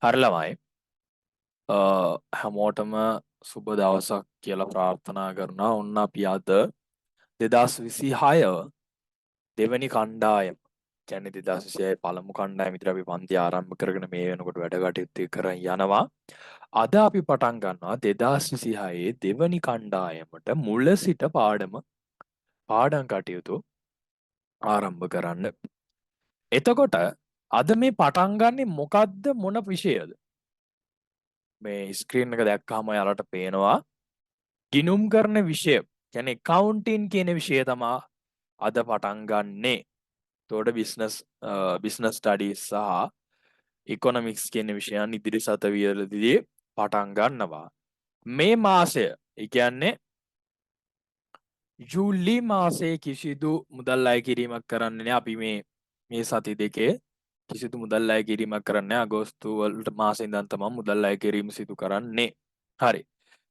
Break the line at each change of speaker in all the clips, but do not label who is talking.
හරි ළමයි හැමෝටම සුබ දවසක් කියලා ප්‍රාර්ථනා කරනවා. ඔන්න අපි අද 2026 දෙවැනි කණ්ඩායම කියන්නේ 2026 පළමු කණ්ඩායම විතර අපි පන්ති ආරම්භ කරගෙන මේ වෙනකොට වැඩ කටයුතු කරන් යනවා. අද අපි පටන් ගන්නවා 2026 දෙවැනි කණ්ඩායමට මුල සිට පාඩම් කටයුතු ආරම්භ කරන්න. එතකොට අද මේ පටන් ගන්නේ මොකද්ද මොන විෂයද? මේ ස්ක්‍රීන් එක දැක්කම යාලට පේනවා ගිනුම් කරන විෂය කියන්නේ accounting කියන විෂය තමයි අද පටන් ගන්නෙ. එතකොට business studies සහ economics කියන විෂයන් ඉදිරි සතවියලදී පටන් ගන්නවා. මේ මාසය ඒ කියන්නේ ජූලි මාසයේ කිසිදු මුදල් අය කිරීමක් කරන්නේ නැහැ. අපි මේ සති දෙකේ කිසිදු මුදල් අය කිරීමක් කරන්නේ නැහැ. අගෝස්තු වලට මාසෙ ඉඳන් තමයි මුදල් අය කිරීම සිදු කරන්නේ. හරි.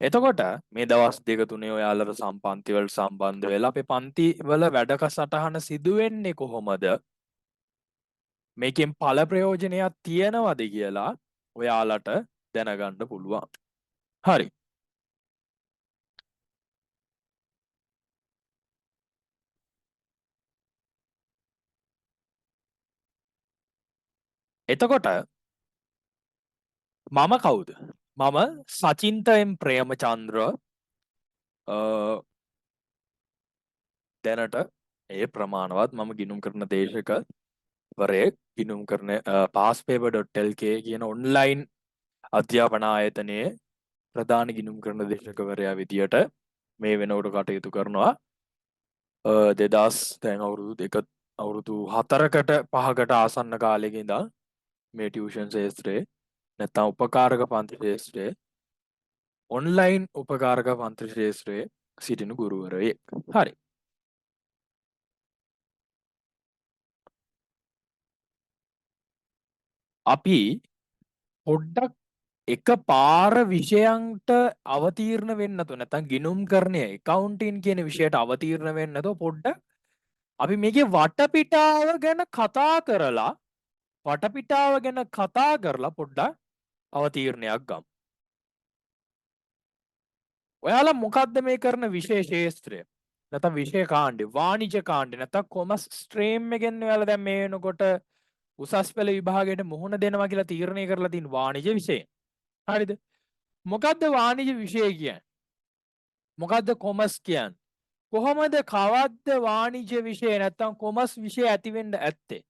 එතකොට මේ දවස් දෙක තුනේ ඔයාලට සම්පන්ති වලට සම්බන්ධ වෙලා අපේ පන්ති වල වැඩසටහන සිදු වෙන්නේ කොහොමද? මේකෙන් ඵල ප්‍රයෝජනයක් තියනවද කියලා ඔයාලට දැනගන්න පුළුවන්. හරි. එතකොට මම කවුද? මම සචින්ත එම් ප්‍රේමචන්ද්‍ර දැනට ඒ ප්‍රමාණවත් මම ගිණුම් කරන දේශකවරයෙක් ගිණුම් කරන passpaper.lk කියන ඔන්ලයින් අධ්‍යාපන ආයතනයේ ප්‍රධාන ගිණුම් කරන දේශකවරයා විදියට මේ වෙනකොට කටයුතු කරනවා. 2000 දැන් අවුරුදු 4කට 5කට ආසන්න කාලෙක ඉඳන් මේ ටියුෂන් ශාස්ත්‍රයේ නැත්නම් උපකාරක පන්ති ශාස්ත්‍රයේ ඔන්ලයින් උපකාරක පන්ති ශාස්ත්‍රයේ සිටින ගුරුවරයෙක්. හරි. අපි පොඩ්ඩක් එක පාර විෂයන්ට අවතීර්ණ වෙන්න නැතුව නැත්නම් ගිණුම් කරණය accounting කියන විෂයට අවතීර්ණ වෙන්න නැතුව පොඩ්ඩක් අපි මේකේ වටපිටාව ගැන කතා කරලා පොඩ්ඩක් අවතීර්ණයක් ගමු. ඔයාලා මොකද්ද මේ කරන විෂය ශාස්ත්‍රය? නැත්නම් විෂය කාණ්ඩය, වාණිජ්‍ය කාණ්ඩය නැත්නම් කොමර්ස් ස්ට්‍රීම් එකෙන් ඔයාලා දැන් මේ වෙනකොට උසස් පෙළ විභාගයට මුහුණ දෙනවා කියලා තීරණය කරලා තියෙන වාණිජ්‍ය විෂය. හරිද? මොකද්ද වාණිජ්‍ය විෂය කියන්නේ? මොකද්ද කොමර්ස් කියන්නේ? කොහොමද කවද්ද වාණිජ්‍ය විෂය නැත්නම් කොමර්ස් විෂය ඇති වෙන්න ඇත්තේ?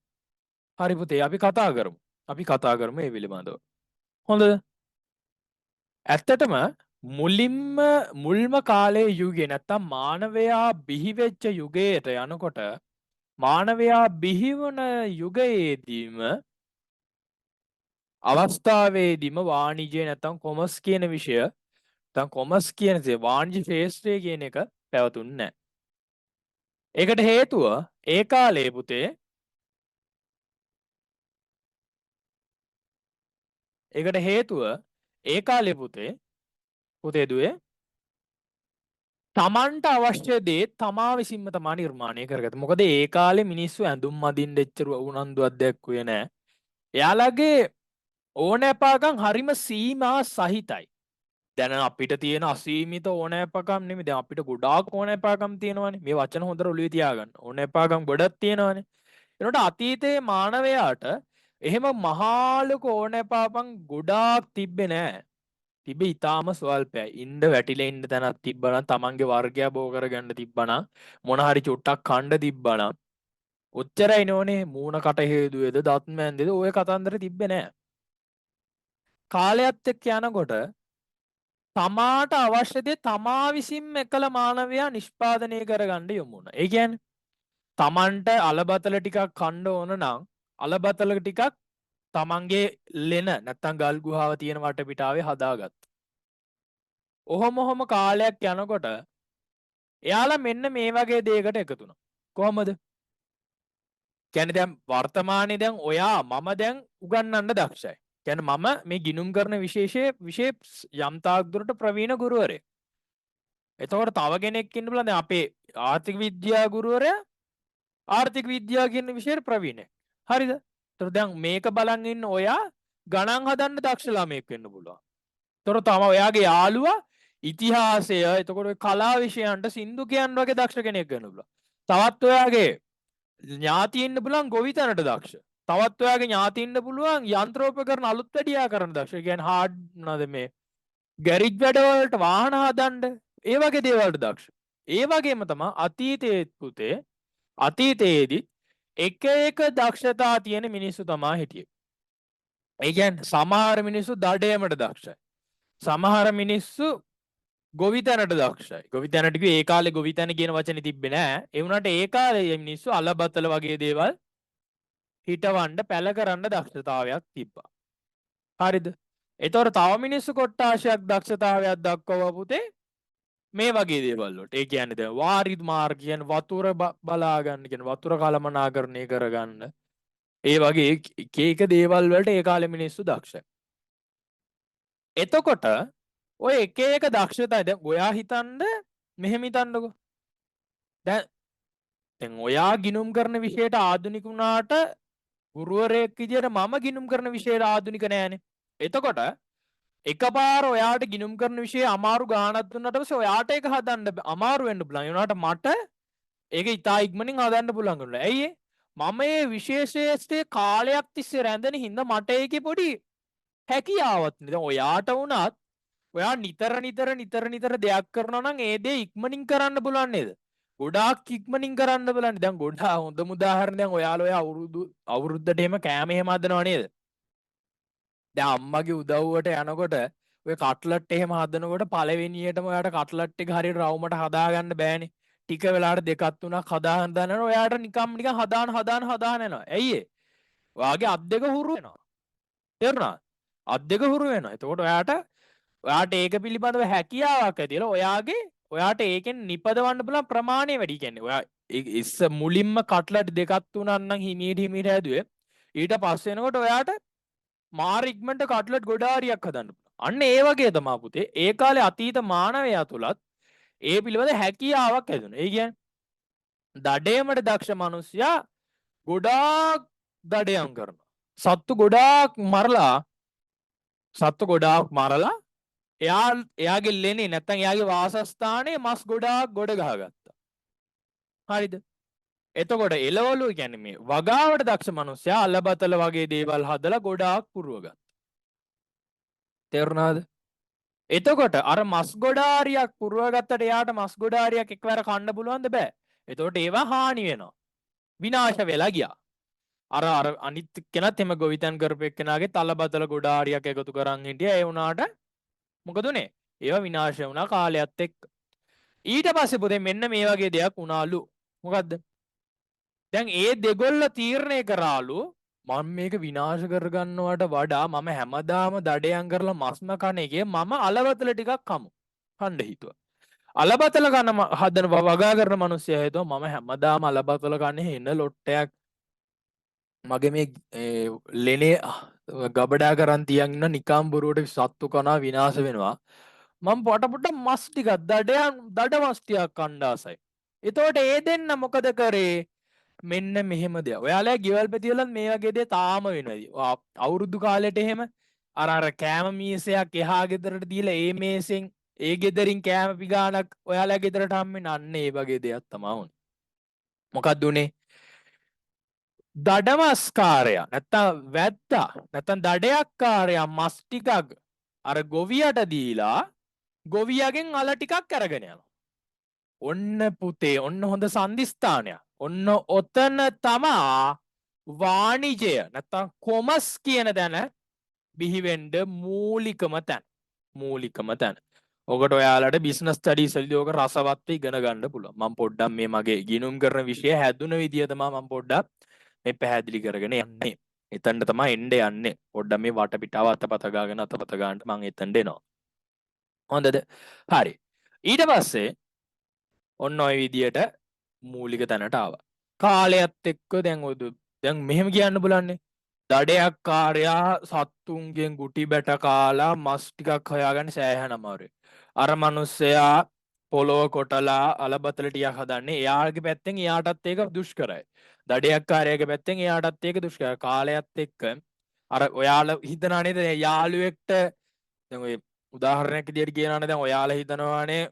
හරි පුතේ අපි කතා කරමු. මේ පිළිබඳව. හොඳද? ඇත්තටම මුල්ම කාලයේ යුගයේ නැත්නම් මානවයා බිහි වෙච්ච යුගයට යනකොට මානවයා බිහි වන යුගයේදීම අවස්ථාවේදීම වාණිජ්‍ය නැත්නම් කොමර්ස් කියන විෂය නැත්නම් කොමර්ස් කියන වාණිජ්‍ය ශාස්ත්‍රය කියන එක පැවතුන්නේ නැහැ. ඒකට හේතුව ඒ කාලේ පුතේ පුතේ දුවේ තමන්ට අවශ්‍ය දේ තමා විසින්ම තමා නිර්මාණය කරගත්තා. මොකද ඒ කාලේ මිනිස්සු ඇඳුම් අඳින්න එච්චර උනන්දුවක් දැක්කුවේ නැහැ. එයාලගේ ඕනෑපාකම් හරිම සීමා සහිතයි. දැන් අපිට තියෙන අසීමිත ඕනෑපාකම් නෙමෙයි. දැන් අපිට ගොඩාක් ඕනෑපාකම් තියෙනවානේ. මේ වචන හොඳට ඔළුවේ තියාගන්න. ඕනෑපාකම් ගොඩක් තියෙනවානේ. ඒනොට අතීතයේ මානවයාට එහෙම මහා ලොකු ඕනෑපාකම් ගොඩාක් තිබ්බේ නැහැ. තිබේ ඉතාම ස්වල්පයි. ඉන්න වැටිලා ඉන්න තැනක් තිබ්බනම් තමන්ගේ වර්ගය බෝ කරගන්න තිබ්බනම් මොන හරි චුට්ටක් කණ්ඩ තිබ්බනම් ඔච්චරයි නෝනේ. මූණ කට හේදුවේද දත් මැන්දේද ඔය කතන්දර තිබ්බේ නැහැ. කාලයත් එක්ක යනකොට තමාට අවශ්‍ය දේ තමා විසින්ම එකල මානවයා නිෂ්පාදනය කරගන්න යොමු වුණා. ඒ කියන්නේ තමන්ට අලබතල ටිකක් කන්න ඕන නම් අලබතල ටිකක් තමන්ගේ ලෙන නැත්තම් ගල් ගුහාව තියෙන වටපිටාවේ හදාගත්තා. ඔහොම කාලයක් යනකොට එයාලා මෙන්න මේ වගේ දෙයකට එකතු වුණා. කොහොමද? කියන්නේ දැන් වර්තමානයේ දැන් ඔයා මම දැන් උගන්වන්න දක්ෂයි. කියන්නේ මම මේ ගිණුම් කරන විශේෂ යම් තාක් දුරට ප්‍රවීණ ගුරුවරයෙක්. එතකොට තව කෙනෙක් ඉන්න බලන්න දැන් අපේ ආර්ථික විද්‍යා ගුරුවරයා ආර්ථික විද්‍යාව කියන විෂයට ප්‍රවීණයි. හරිද? ඒතර දැන් මේක බලන් ඉන්න ඔයා ගණන් හදන්න දක්ෂ ළමයෙක් වෙන්න පුළුවන්. තොර තම ඔයාගේ යාළුවා ඉතිහාසය එතකොට ඔය කලා විෂයන්ට සින්දු කියන්න වගේ දක්ෂ කෙනෙක් වෙන්න පුළුවන්. තවත් ඔයාගේ ඥාතියින්න පුළුවන් ගොවිතැනට දක්ෂ. තවත් ඔයාගේ ඥාතියින්න පුළුවන් යන්ත්‍රෝපකරණ අලුත් වැඩියා කරන දක්ෂ. ඒ කියන්නේ හાર્ඩ් මොනවද මේ ගැරිජ් වැඩවලට වාහන හදන්න ඒ වගේ දේවල්ට දක්ෂ. ඒ වගේම තමයි අතීතයේ පුතේ අතීතයේදී එක එක දක්ෂතා තියෙන මිනිස්සු තමයි හිටියේ. ඒ කියන්නේ සමහර මිනිස්සු දඩයමට දක්ෂයි. සමහර මිනිස්සු ගොවිතැනට දක්ෂයි. ගොවිතැනට කිව්වේ ඒ කාලේ ගොවිතැන කියන වචනේ තිබ්බේ නෑ. ඒ වුණාට ඒ කාලේ මිනිස්සු අලබතල වගේ දේවල් හිටවන්න පැල කරන්න දක්ෂතාවයක් තිබ්බා. හරිද? ඒතකොට තව මිනිස්සු කොට්ටාශයක් දක්ෂතාවයක් දක්වව පුතේ මේ වගේ දේවල් වලට. ඒ කියන්නේ දැන් වාරිද් මාර්ග කියන්නේ වතුර බලා ගන්න කියන වතුර කළමනාකරණය කරගන්න. ඒ වගේ එක එක දේවල් වලට ඒ කාලේ මිනිස්සු දක්ෂයි. එතකොට ඔය එක එක දක්ෂතා දැන් ඔයා හිතන්න මෙහෙම හිතන්නකෝ. දැන් ඔයා ගිනුම් කරන විෂයට ආධුනික වුණාට ගුරුවරයෙක් විදියට මම ගිනුම් කරන විෂයට ආධුනික නෑනේ. එතකොට එකපාර ඔයාට ගිනුම් කරන විෂය අමාරු ගානක් දුන්නාට පස්සේ ඔයාට ඒක හදන්න අමාරු වෙන්න පුළුවන්. ඒ වුණාට මට ඒක ඉතා ඉක්මනින් හදන්න පුළුවන් වෙනවා. ඇයි ඒ? මම මේ විශේෂයේ කාලයක් තිස්සේ රැඳෙන හින්දා මට ඒකේ පොඩි හැකියාවක් නේ. දැන් ඔයාට වුණත් ඔයා නිතර දෙයක් කරනවා නම් ඒ දේ ඉක්මනින් කරන්න පුළුවන් නේද? ගොඩාක් ඉක්මනින් කරන්න බලන්න. දැන් ගොඩාක් හොඳම උදාහරණ දැන් ඔයාලා ඔය අවුරුද්දට එහෙම කෑම එහෙම හදනව නේද? දැන් අම්මගේ උදව්වට යනකොට ඔය කට්ලට් එහෙම හදනකොට පළවෙනියටම ඔයාට කට්ලට් එක හරියට රවුමට හදාගන්න බෑනේ. ටික වෙලාවට දෙකක් තුනක් හදාගෙන යනකොට ඔයාට නිකන් හදාන යනවා. ඇයි ඒ? ඔයාගේ අත් දෙක හුරු වෙනවා. තේරුණාද? අත් දෙක හුරු වෙනවා. එතකොට ඔයාට ඒක පිළිබඳව හැකියාවක් ඇතිලා ඔයාට ඒකෙන් නිපදවන්න පුළුවන් ප්‍රමාණය වැඩි. කියන්නේ ඔයා ඉස්ස මුලින්ම කට්ලට් දෙකක් තුනක් නම් හිමීට හැදුවේ. ඊට පස්සේ එනකොට ඔයාට මාර ඉක්මනට කට්ලට් ගොඩාරියක් හදන්න පුළුවන්. අන්න ඒ වගේ තමයි පුතේ ඒ කාලේ අතීත මානවයා තුලත් ඒ පිළිබඳ හැකියාවක් ඇතිවෙනවා. ඒ කියන්නේ දඩයමට දක්ෂ මිනිසයා ගොඩාක් දඩයම් කරනවා. සත්තු ගොඩාක් මරලා එයාගේ ලෙනේ නැත්තම් එයාගේ වාසස්ථානයේ මස් ගොඩාක් ගොඩ ගහගත්තා. හරිද? එතකොට එළවලු කියන්නේ මේ වගාවට දක්ෂ මිනිස්සයා අලබතල වගේ දේවල් හදලා ගොඩාක් පුරව ගත්තා. තේරුණාද? එතකොට අර මස් ගොඩාරියක් පුරව ගත්තට එයාට මස් ගොඩාරියක් එකවර කන්න පුළුවන්ද? බෑ. එතකොට ඒවා හානි වෙනවා. විනාශ වෙලා ගියා. අර අනිත් කෙනත් එම ගොවිතැන් කරපු එක්කෙනාගේ තලබතල ගොඩාරියක් එකතු කරන් හිටියා. ඒ වුණාට මොකද උනේ? ඒවා විනාශ වුණා කාලයත් එක්ක. ඊට පස්සේ පුතේ මෙන්න මේ වගේ දෙයක් වුණාලු. මොකද්ද? දැන් ඒ දෙගොල්ල තීරණය කරාලු මම මේක විනාශ කරගන්නවට වඩා මම හැමදාම දඩයම් කරලා මස්ම කන එකේ මම අලබතල ටිකක් කමු. කන්න හිතුවා. අලබතල කන හදන වගා කරන මිනිස්සයා හිතුවා මම හැමදාම අලබතල කන්නේ එන ලොට්ටයක් මගේ මේ ලෙනේ ගබඩා කරන් තියන් ඉන්න නිකම් බොරුවට සත්තු කනවා විනාශ වෙනවා. මම පොට මස් ටිකක් දඩ මස් ටිකක් කන්න ආසයි. එතකොට ඒ දෙන්න මොකද කරේ? මෙන්න මෙහෙම දෙයක්. ඔයාලා ගෙවල් පැතිවලත් මේ වගේ දේ තාම වෙනවා. අවුරුදු කාලෙට එහෙම අර කෑම මීසයක් එහා ගෙදරට දීලා ඒ මේසෙන් ඒ ගෙදරින් කෑම පිගානක් ඔයාලා ගෙදරට හම්බෙන්න අන්න ඒ වගේ දෙයක් තමයි උනේ. මොකක්ද උනේ? දඩමස්කාරයා නැත්තම් වැද්දා නැත්තම් දඩයක්කාරයා මස් ටිකක් අර ගොවියට දීලා ගොවියගෙන් අල ටිකක් අරගෙන යනවා. ඔන්න පුතේ ඔන්න හොඳ සන්දිස්ථානයක්. ඔන්න ඔතන තමා වාණිජය නැත්තම් කොමස් කියන තැන බිහිවෙන්න මූලිකම තැන. ඔකට ඔයාලට බිස්නස් ස්ටඩීස් වලදී ඔක රසවත්ව ඉගෙන ගන්න පුළුවන්. මම පොඩ්ඩක් මේ මගේ ගිනුම් කරන විෂය හැදුන විදිය තමයි මම පොඩ්ඩක් මේ පැහැදිලි කරගෙන යන්නේ. එතනට තමයි එන්න යන්නේ. පොඩ්ඩක් මේ වටපිටාව අතපත ගන්නට මම එතනට එනවා. හොඳද? හරි. ඊට පස්සේ ඔන්න ඔය විදියට මූලික තැනට ආවා. කාලයත් එක්ක දැන් මෙහෙම කියන්න බලන්නේ. දඩයක්කාරයා සත්තුන්ගෙන් ගුටි බැට කාලා මස් ටිකක් හොයාගන්න සෑහෙන අමාරුයි. අර මිනිස්සයා පොළොව කොටලා අලබතල ටිකක් හදන්නේ. එයාගේ පැත්තෙන් එයාටත් ඒක දුෂ්කරයි. දඩයක්කාරයාගේ පැත්තෙන් එයාටත් ඒක දුෂ්කරයි. කාලයත් එක්ක අර ඔයාලා හිතනවා නේද යාළුවෙක්ට දැන් ඔය උදාහරණයක් විදියට කියනවනේ දැන් ඔයාලා හිතනවානේ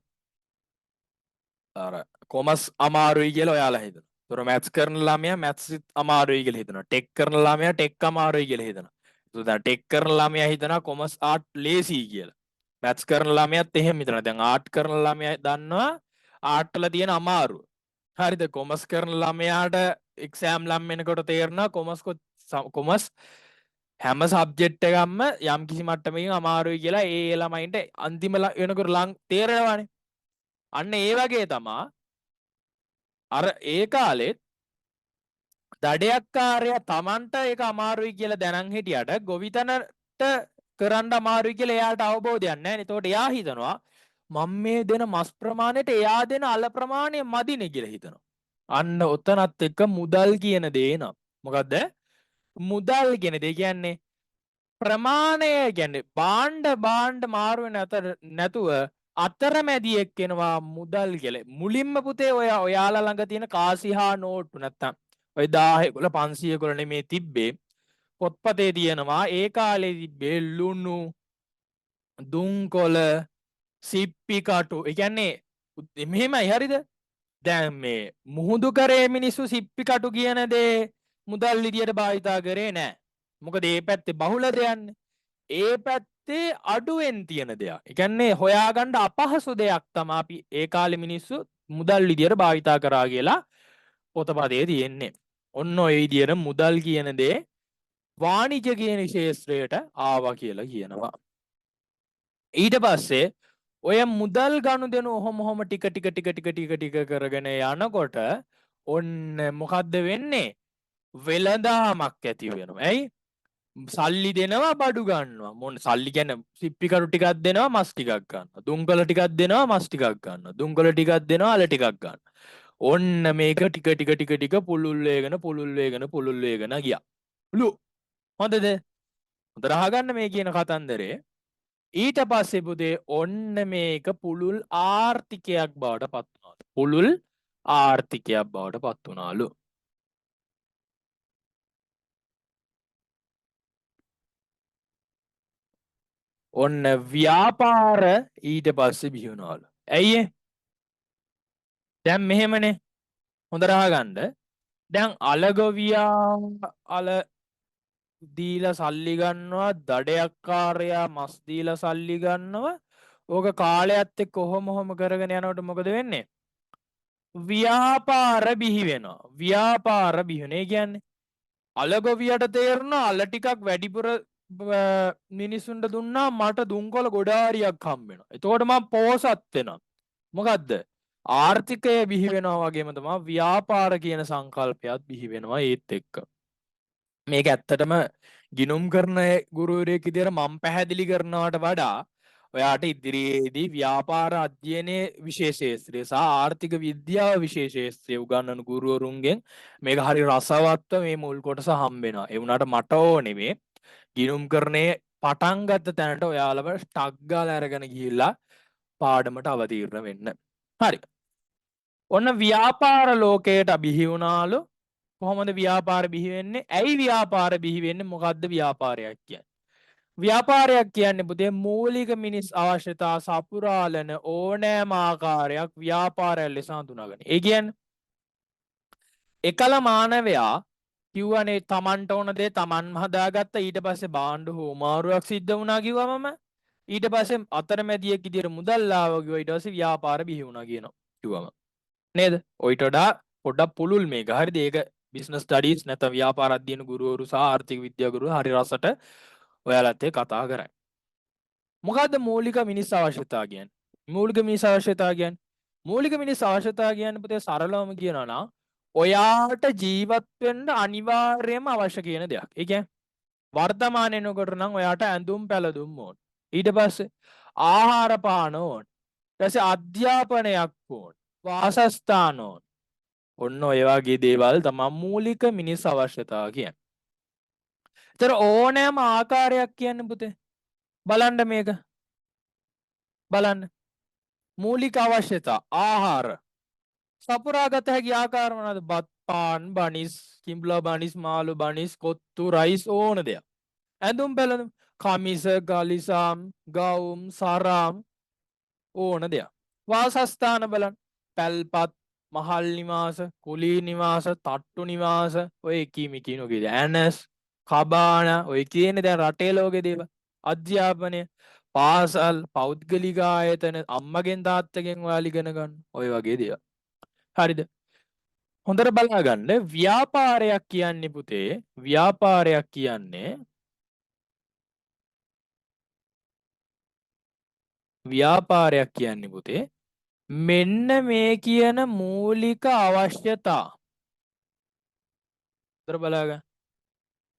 අර කොමස් අමාරුයි කියලා ඔයාලා හිතනවා. ඒතර මැත්ස් කරන ළමයා මැත්ස් අමාරුයි කියලා හිතනවා. ටෙක් කරන ළමයා ටෙක් අමාරුයි කියලා හිතනවා. ඒතර දැන් ටෙක් කරන ළමයා හිතනවා කොමස් ආර්ට් ලේසියි කියලා. මැත්ස් කරන ළමයාත් එහෙම හිතනවා. දැන් ආර්ට් කරන ළමයා දන්නවා ආර්ට් වල තියෙන අමාරුව. හරිද? කොමස් කරන ළමයාට එක්සෑම් ලම් වෙනකොට තේරෙනවා කොමස් හැම සබ්ජෙක්ට් එකක්ම යම් කිසි මට්ටමකින් අමාරුයි කියලා ඒ ළමයින්ට අන්තිම වෙනකොට ලං තේරෙනවානේ. අන්න ඒ වගේ තමා අර ඒ කාලෙත් දඩයක්කාරයා තමන්ට ඒක අමාරුයි කියලා දැනන් හිටියට ගොවිතැනට කරන්න අමාරුයි කියලා එයාට අවබෝධයක් නැහැ නේ. එතකොට එයා හිතනවා මම මේ දෙන මස් ප්‍රමාණයට එයා දෙන අල ප්‍රමාණය මදිනේ කියලා හිතනවා. අන්න ඔතනත් එක්ක මුදල් කියන දේ නම් මොකද්ද? මුදල් කියන දේ කියන්නේ ප්‍රමාණය කියන්නේ භාණ්ඩ මාරු වෙන අතර නැතුව අතරමැදියෙක් වෙනවා මුදල් කියලා. මුලින්ම පුතේ ඔයාලා ළඟ තියෙන කාසි හා නෝට්ටු නැත්තම් ඔය 1000 කොල 500 කොල නෙමේ තිබ්බේ. පොත්පතේ තියෙනවා ඒ කාලේ තිබ්බේ ලුණු දුම්කොළ සිප්පි කටු. ඒ කියන්නේ මෙහෙමයි හරිද? දැන් මේ මුහුදු කරේ මිනිස්සු සිප්පි කටු කියන දේ මුදල් විදියට භාවිතා කරේ නැහැ. මොකද ඒ පැත්තේ බහුල දෙයන්නේ. ඒ පැත්තේ අඩුවෙන් තියෙන දෙයක්. ඒ කියන්නේ හොයාගන්න අපහසු දෙයක් තමයි අපි ඒ කාලේ මිනිස්සු මුදල් විදියට භාවිතා කරා කියලා පොතපතේ තියෙන්නේ. ඔන්න ඔය විදියට මුදල් කියන දේ වාණිජ්‍ය කියන ශාස්ත්‍රයට ආවා කියලා කියනවා. ඊට පස්සේ ඔය මුදල් ගනුදෙනු ඔහොම ටික කරගෙන යනකොට ඔන්න මොකද්ද වෙන්නේ? වෙළඳාමක් ඇති වෙනවා. ඇයි? සල්ලි දෙනවා බඩු ගන්නවා. මොන සල්ලි කියන්නේ සිප්පි කරු ටිකක් දෙනවා මස් ටිකක් ගන්නවා. දුම්කොළ ටිකක් දෙනවා මස් ටිකක් ගන්නවා. දුම්කොළ ටිකක් දෙනවා අල ටිකක් ගන්නවා. ඔන්න මේක ටික පුළුල් වේගෙන ගියා. හොඳද? හොඳට අහගන්න මේ කියන කතන්දරේ. ඊට පස්සේ පුතේ ඔන්න මේක පුළුල් ආර්ථිකයක් බවට පත් වුණා. පුළුල් ආර්ථිකයක් බවට පත් වුණාලු. ඔන්න ව්‍යාපාර ඊට පස්සේ බිහි වුණාලු. ඇයි දැන් මෙහෙමනේ. හොඳට අහගන්න. දැන් අලගොවියා අල දීලා සල්ලි ගන්නවා, දඩයක්කාරයා මස් දීලා සල්ලි ගන්නවා. ඕක කාලයත් එක්ක කොහොම කරගෙන යනකොට මොකද වෙන්නේ? ව්‍යාපාර බිහි වෙනවා. ව්‍යාපාර බිහි වෙන. ඒ කියන්නේ අලගොවියට තේරෙනවා අල ටිකක් වැඩිපුර මිනිස්සුන්ට දුන්නා මට දුම්කොළ ගොඩාරියක් හම්බ වෙනවා. එතකොට මම පෝසත් වෙනවා. මොකද්ද? ආර්ථිකය බිහි වෙනවා වගේම තමයි ව්‍යාපාර කියන සංකල්පයත් බිහි වෙනවා ඒත් එක්ක. මේක ඇත්තටම ගිනුම් කරන ගුරුවරයෙක් විදියට මම පැහැදිලි කරනවට වඩා ඔයාට ඉදිරියේදී ව්‍යාපාර අධ්‍යයනයේ විශේෂ ශාස්ත්‍රය සහ ආර්ථික විද්‍යාව විශේෂ ශාස්ත්‍රය උගන්වන ගුරුවරුන්ගෙන් මේක හරි රසවත්ව මේ මුල් කොටස හම්බ වෙනවා. ඒ වුණාට මට ඕනේ මේ ගිනුම් කරන්නේ පටන් ගත්ත තැනට ඔයාලව ටක් ගාලා අරගෙන ගිහිල්ලා පාඩමට අවතීර්ණ වෙන්න. හරි. ඔන්න ව්‍යාපාර ලෝකයට බිහි වුණාලු. කොහොමද ව්‍යාපාර බිහි වෙන්නේ? ඇයි ව්‍යාපාර බිහි වෙන්නේ? මොකද්ද ව්‍යාපාරයක් කියන්නේ? ව්‍යාපාරයක් කියන්නේ පුතේ මූලික මිනිස් අවශ්‍යතා සපුරාලන ඕනෑම ආකාරයක් ව්‍යාපාරය ලෙස හඳුනාගන්න. ඒ කියන්නේ එකල මානවයා කිව්වනේ තමන්ට ඕන දේ තමන්ම හදාගත්ත. ඊට පස්සේ බාණ්ඩ හෝමාරුවක් සිද්ධ වුණා කිව්වමම ඊට පස්සේ අතරමැදියෙක් විදියට මුදල් ආවා කිව්වා. ඊට පස්සේ ව්‍යාපාර බිහි වුණා කියනවා කිව්වම නේද? ඔයිට වඩා පොඩ්ඩක් පුළුල් මේක. හරිද? ඒක බිස්නස් ස්ටඩීස් නැත්නම් ව්‍යාපාර අධ්‍යයන ගුරුවරු සහ ආර්ථික විද්‍යා ගුරුවරු හරි රසට ඔයාලත් එක්ක කතා කරයි. මොකද්ද මූලික මිනිස් අවශ්‍යතා කියන්නේ? මූලික මිනිස් අවශ්‍යතා කියන්නේ මූලික මිනිස් අවශ්‍යතා කියන්නේ පුතේ සරලවම කියනවා නම් ඔයාට ජීවත් වෙන්න අනිවාර්යයෙන්ම අවශ්‍ය කියන දෙයක්. ඒ කියන්නේ වර්තමානයේ නකොට නම් ඔයාට ඇඳුම් පැළඳුම් ඕන. ඊට පස්සේ ආහාර පාන ඕන. ඊට පස්සේ අධ්‍යාපනයක් ඕන. වාසස්ථාන ඕන. ඔන්න ඔය වගේ දේවල් තමයි මූලික මිනිස් අවශ්‍යතා කියන්නේ. ඒතර ඕනෑම ආකාරයක් කියන්නේ පුතේ බලන්න මේක. බලන්න. මූලික අවශ්‍යතා ආහාර සපුරාගත හැකි ආකාර මොනවාද? බත් පාන් බනිස් කිම්බලා බනිස් මාළු බනිස් කොත්තු රයිස් ඕන දෙයක්. ඇඳුම් පැළඳුම් කමිස ගලිසම් ගවුම් සරම් ඕන දෙයක්. වාසස්ථාන බලන්න පැල්පත් මහල් නිවාස කුලී නිවාස තට්ටු නිවාස ඔය එකීමිකී නොකේද ඇනස් කබාන ඔය කියන දැන් රටේ ලෝකෙ දේවල් අධ්‍යාපනය පාසල් පෞද්ගලික ආයතන අම්මගෙන් තාත්තගෙන් ඔයාලා ඉගෙන ගන්න ඔය වගේ දේවල්. හරිද? හොඳට බලාගන්න ව්‍යාපාරයක් කියන්නේ පුතේ ව්‍යාපාරයක් කියන්නේ පුතේ මෙන්න මේ කියන මූලික අවශ්‍යතා. හොඳට බලාගන්න.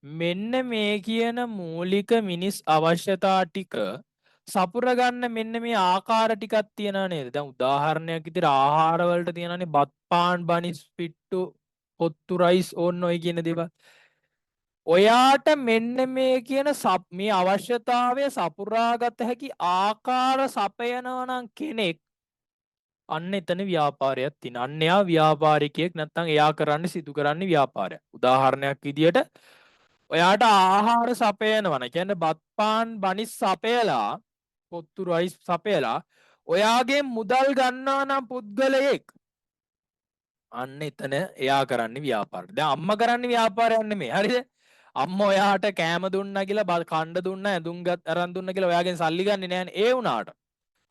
මෙන්න මේ කියන මූලික මිනිස් අවශ්‍යතා ටික සපුරගන්න මෙන්න මේ ආකාර ටිකක් තියෙනවා නේද? දැන් උදාහරණයක් විදිහට ආහාර වලට තියෙනවානේ බත් පාන් බනිස් පිට්ටු කොත්තු රයිස් ඕන්න ඔය කියන දේවල්. ඔයාට මෙන්න මේ කියන මේ අවශ්‍යතාවය සපුරාගත හැකි ආකාර සපයනවා නම් කෙනෙක් අන්න එතන ව්‍යාපාරයක් තියෙන. අන්න එයා ව්‍යාපාරිකයෙක් නැත්නම් එයා කරන්නේ සිදු කරන්නේ ව්‍යාපාරයක්. උදාහරණයක් විදිහට ඔයාට ආහාර සපයනවන කියන්නේ බත් පාන් බනිස් සපයලා කොත්තු රයිස් සපයලා ඔයාගේ මුදල් ගන්නවා නම් පුද්ගලයෙක් අන්න එතන එයා කරන්නේ ව්‍යාපාරය. දැන් අම්මා කරන්නේ ව්‍යාපාරයක් නෙමෙයි. හරිද? අම්මා ඔයාට කෑම දුන්නා කියලා කණ්ඩ දුන්නා ඇඳුම් අරන් දුන්නා කියලා ඔයාගෙන් සල්ලි ගන්නේ නෑනේ. ඒ වුණාට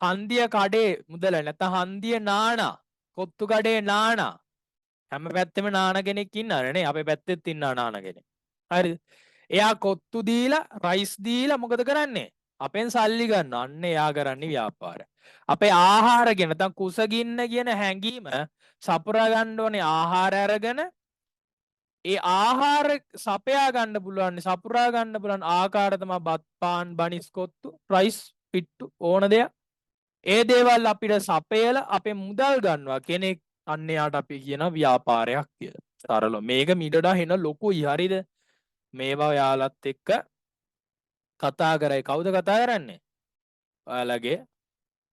හන්දිය කඩේ මුදල නැත්නම් හන්දිය නානා කොත්තු කඩේ නානා හැම පැත්තෙම නාන කෙනෙක් ඉන්නවනේ නේ. අපේ පැත්තෙත් ඉන්නවා නාන කෙනෙක්. හරිද? එයා කොත්තු දීලා රයිස් දීලා මොකද කරන්නේ? අපෙන් සල්ලි ගන්නවා. අන්න එයා කරන්නේ ව්‍යාපාරය. අපේ ආහාර ගැන නැත්නම් කුසගින්න කියන හැඟීම සපුරා ගන්න ඕනේ ආහාර අරගෙන ඒ ආහාර සපයා ගන්න පුළුවන් සපුරා ගන්න පුළුවන් ආකාර තමයි බත් පාන් බනිස් කොත්තු රයිස් පිට්ටු ඕන දෙයක්. ඒ දේවල් අපිට සපයලා අපේ මුදල් ගන්නවා කෙනෙක් අන්න එයාට අපි කියන ව්‍යාපාරයක් කියලා. සරල මේක මීටඩා හෙන ලොකුයි. හරිද? මේවා ඔයාලත් එක්ක කතා කරයි. කවුද කතා කරන්නේ? ඔයාලගේ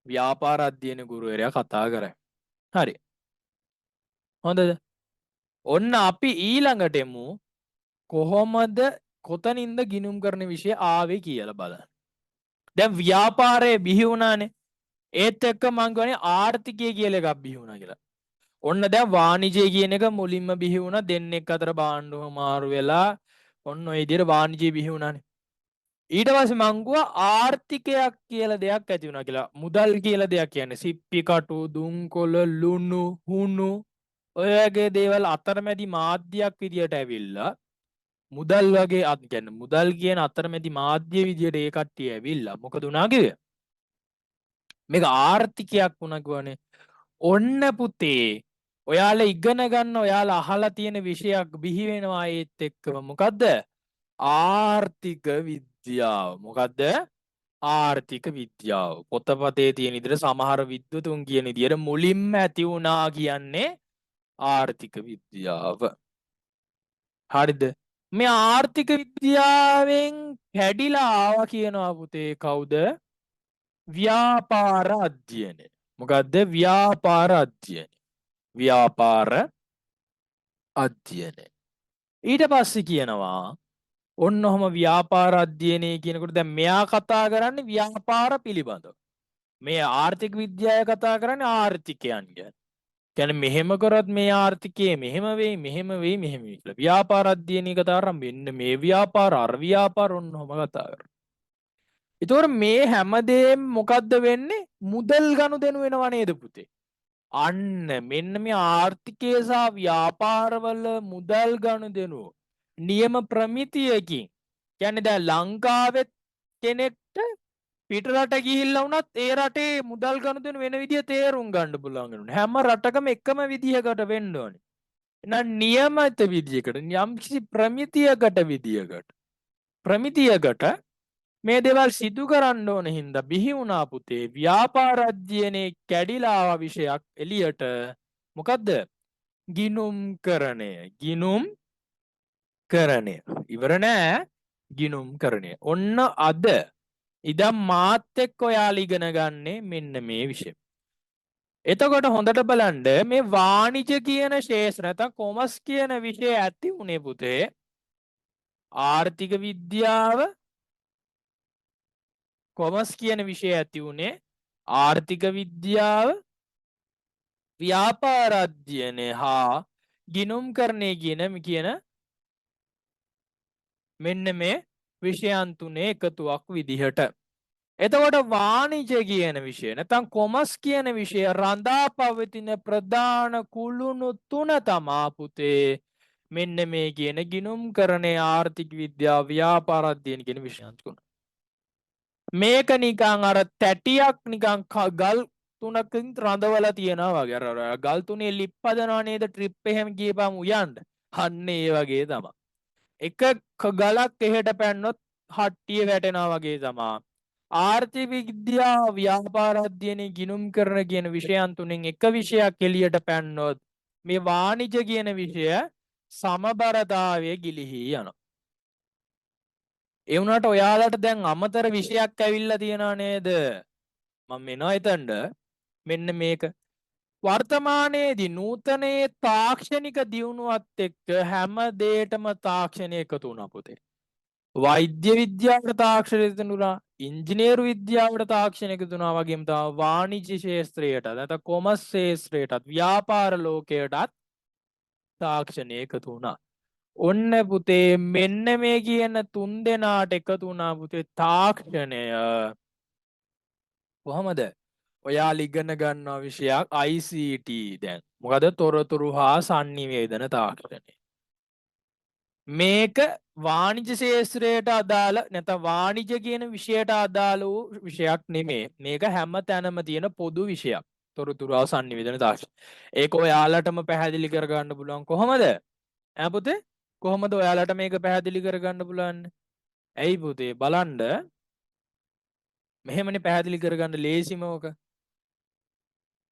ව්‍යාපාර අධ්‍යයන ගුරුවරයා කතා කරයි. හරි. හොඳද? ඔන්න අපි ඊළඟට එමු කොහොමද කොතනින්ද ගිණුම් කරන විෂය ආවේ කියලා බලන්න. දැන් ව්‍යාපාරයේ බිහි වුණානේ. ඒත් එක්ක මං කියන්නේ ආර්ථිකය කියලා එකක් බිහි වුණා කියලා. ඔන්න දැන් වාණිජය කියන එක මුලින්ම බිහි වුණා දෙන්නෙක් අතර බාණ්ඩුව මාරු වෙලා ඔන්න ඔය විදිහට වාණිජය බිහි වුණානේ. ඊට පස්සේ මං ගුවා ආර්ථිකයක් කියලා දෙයක් ඇති වුණා කියලා. මුදල් කියලා දෙයක් කියන්නේ සිප්පි කටු, දුම්කොළ, ලුණු, හුණු ඔය වගේ දේවල් අතරමැදි මාධ්‍යයක් විදියට ඇවිල්ලා මුදල් වගේ කියන්නේ මුදල් කියන අතරමැදි මාධ්‍ය විදියට ඒ කට්ටිය ඇවිල්ලා මොකද වුණා කිව්වේ? මේක ආර්ථිකයක් වුණා කියවනේ. ඔන්න පුතේ ඔයාලා ඉගෙන ගන්න ඔයාලා අහලා තියෙන විෂයක් බිහි වෙනවා ඒත් එක්කම මොකද්ද? ආර්ථික විද්‍යාව. මොකද්ද? ආර්ථික විද්‍යාව. පොතපතේ තියෙන විදිහට සමහර විද්වතුන් කියන විදිහට මුලින්ම ඇති වුණා කියන්නේ ආර්ථික විද්‍යාව. හරිද? මේ ආර්ථික විද්‍යාවෙන් කැඩිලා ආවා කියනවා පුතේ කවුද? ව්‍යාපාර අධ්‍යයනය. මොකද්ද? ව්‍යාපාර අධ්‍යයනය. ව්‍යාපාර අධ්‍යයනය. ඊට පස්සේ කියනවා ඔන්න ඔහම ව්‍යාපාර අධ්‍යයනය කියනකොට දැන් මෙයා කතා කරන්නේ ව්‍යාපාර පිළිබඳව. මේ ආර්ථික විද්‍යාව කතා කරන්නේ ආර්ථිකයන් ගැන. කියන්නේ මෙහෙම කරත් මේ ආර්ථිකයේ මෙහෙම වෙයි මෙහෙම වෙයි මෙහෙම වෙයි කියලා. ව්‍යාපාර අධ්‍යයනය කතා කරා මෙන්න මේ ව්‍යාපාර අර ව්‍යාපාර ඔන්න ඔහම කතා කරා. ඒතකොට මේ හැමදේම මොකද්ද වෙන්නේ? මුදල් ගනුදෙනු වෙනව නේද පුතේ? අන්න මෙන්න මේ ආර්ථිකය සහ ව්‍යාපාරවල මුදල් ගනුදෙනු නියම ප්‍රමිතියකින් කියන්නේ දැන් ලංකාවෙත් කෙනෙක්ට පිටරට ගිහිල්ලා වුණත් ඒ රටේ මුදල් ගනුදෙනු වෙන විදිය තේරුම් ගන්න පුළුවන් වෙනවා. හැම රටකම එකම විදියකට වෙන්න ඕනේ. එහෙනම් නියමිත විදියකට යම්කිසි ප්‍රමිතියකට මේ දේවල් සිදු කරන්න ඕන හින්දා බිහි වුණා පුතේ ව්‍යාපාර අධ්‍යයනයේ කැඩිලා ආව විෂයක් එළියට. මොකද්ද? ගිණුම්කරණය. ගිණුම්කරණය. ඉවර නෑ ගිණුම්කරණය. ඔන්න අද ඉදම් මාත් එක්ක ඔයාලා ඉගෙන ගන්නේ මෙන්න මේ විෂය. එතකොට හොඳට බලන්න මේ වාණිජ කියන ශේෂ්ත්‍ර නැත්නම් කොමර්ස් කියන විෂය ඇති උනේ පුතේ ආර්ථික විද්‍යාව කොමර්ස් කියන විෂය ඇති වුණේ ආර්ථික විද්‍යාව, ව්‍යාපාර අධ්‍යයනය හා ගිණුම්කරණය කියන මෙන්න මේ විෂයන් තුනේ එකතුවක් විදිහට. එතකොට වාණිජ්‍ය කියන විෂය නැත්නම් කොමර්ස් කියන විෂය රඳා පවතින ප්‍රධාන කුළුණු තුන තමා පුතේ මෙන්න මේ කියන ගිණුම්කරණයේ ආර්ථික විද්‍යාව, ව්‍යාපාර අධ්‍යයන කියන විෂයන් තුන. මේක නිකන් අර තැටියක් නිකන් ගල් තුනකින් රඳවලා තියෙනවා වගේ. අර ගල් තුනේ ලිප් හදනවා නේද ට්‍රිප් එහෙම ගියපම උයන්ඩ. අන්න ඒ වගේ තමයි. එක ගලක් එහෙට පැන්නොත් හට්ටිය වැටෙනවා වගේ තමා. ආර්ථික විද්‍යාව, ව්‍යාපාර අධ්‍යයනය, ගිණුම්කරණ කියන විෂයන් තුනෙන් එක විෂයක් එළියට පැන්නොත් මේ වාණිජ්‍ය කියන විෂය සමබරතාවය ගිලිහී යනවා. ඒ වුණාට ඔයාලට දැන් අමතර විෂයක් ඇවිල්ලා තියෙනවා නේද? මම එනවා එතනට. මෙන්න මේක වර්තමානයේදී නූතනයේ තාක්ෂණික දියුණුවත් එක්ක හැම දෙයකම තාක්ෂණය එකතු වුණා පුතේ. වෛද්‍ය විද්‍යාවට තාක්ෂණය එකතු වුණා, ඉංජිනේරු විද්‍යාවට තාක්ෂණය එකතු වුණා වගේම තමයි වාණිජ්‍ය ක්ෂේත්‍රයට, නැත්නම් කොමර්ස් ක්ෂේත්‍රයටත්, ව්‍යාපාර ලෝකයටත් තාක්ෂණය එකතු වුණා. ඔන්න පුතේ මෙන්න මේ කියන තුන් දෙනාට එකතු වුණා පුතේ තාක්ෂණය. කොහමද? ඔයාලා ඉගෙන ගන්නවා විෂයක් ICT දැන්. මොකද තොරතුරු හා sannivedana තාක්ෂණය. මේක වාණිජ්‍ය ක්ෂේත්‍රයට අදාළ නැත්නම් වාණිජ්‍ය කියන විෂයට අදාළ වූ විෂයක් නෙමෙයි. මේක හැම තැනම තියෙන පොදු විෂයක්. තොරතුරු හා sannivedana තාක්ෂණය. ඒක ඔයාලටම පැහැදිලි කරගන්න පුළුවන් කොහමද? ඈ පුතේ කොහොමද ඔයාලට මේක පැහැදිලි කරගන්න පුළුවන්? ඇයි පුතේ බලන්න මෙහෙමනේ පැහැදිලි කරගන්න ලේසිම ඕක.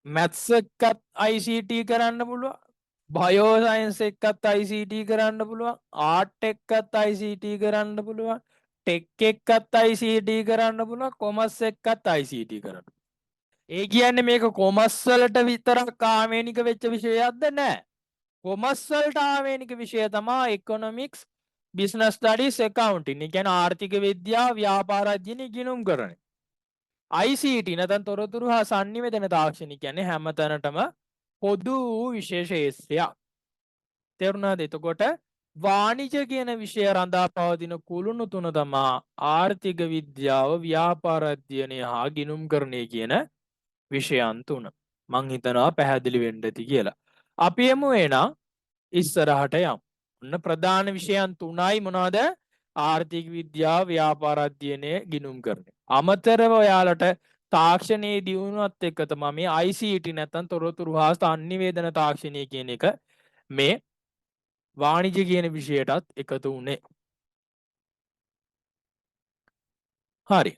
මැත්ස් එක්කත් ICT කරන්න පුළුවන්. බයෝ සයන්ස් එක්කත් ICT කරන්න පුළුවන්. ආර්ට් එක්කත් ICT කරන්න පුළුවන්. ටෙක් එක්කත් ICT කරන්න පුළුවන්. කොමර්ස් එක්කත් ICT කරන්න. ඒ කියන්නේ මේක කොමර්ස් වලට විතරක් ආවේනික වෙච්ච විෂයක්ද නැහැ. කොමර්ස් වලට ආවේනික විෂය තමයි ඉකොනොමික්ස්, බිස්නස් ස්ටඩීස්, ඇකවුන්ටින්. ඒ කියන්නේ ආර්ථික විද්‍යාව, ව්‍යාපාර අධ්‍යයන, ගිණුම්කරණය. ICT නැත්නම් තොරතුරු හා sannivedana තාක්ෂණ කියන්නේ හැමතැනටම පොදු වූ විශේෂේත්‍රයක්. තේරුණාද? එතකොට වාණිජ්‍ය කියන විෂය රඳා පවතින කුළුණු තුන තමයි ආර්ථික විද්‍යාව, ව්‍යාපාර අධ්‍යයනය හා ගිණුම්කරණය කියන විෂයන් තුන. මං හිතනවා පැහැදිලි වෙන්න ඇති කියලා. අපි එමු එහෙනම් ඉස්සරහට යමු. ඔන්න ප්‍රධාන විෂයන් තුනයි මොනවද? ආර්ථික විද්‍යාව, ව්‍යාපාර අධ්‍යයනය, ගිණුම්කරණය. අමතරව ඔයාලට තාක්ෂණයේ දියුණුවත් එක්ක තමයි මේ ICT නැත්නම් තොරතුරු හා sannivedana තාක්ෂණය කියන එක මේ වාණිජ්‍ය කියන විෂයටත් එකතු වුණේ. හරි.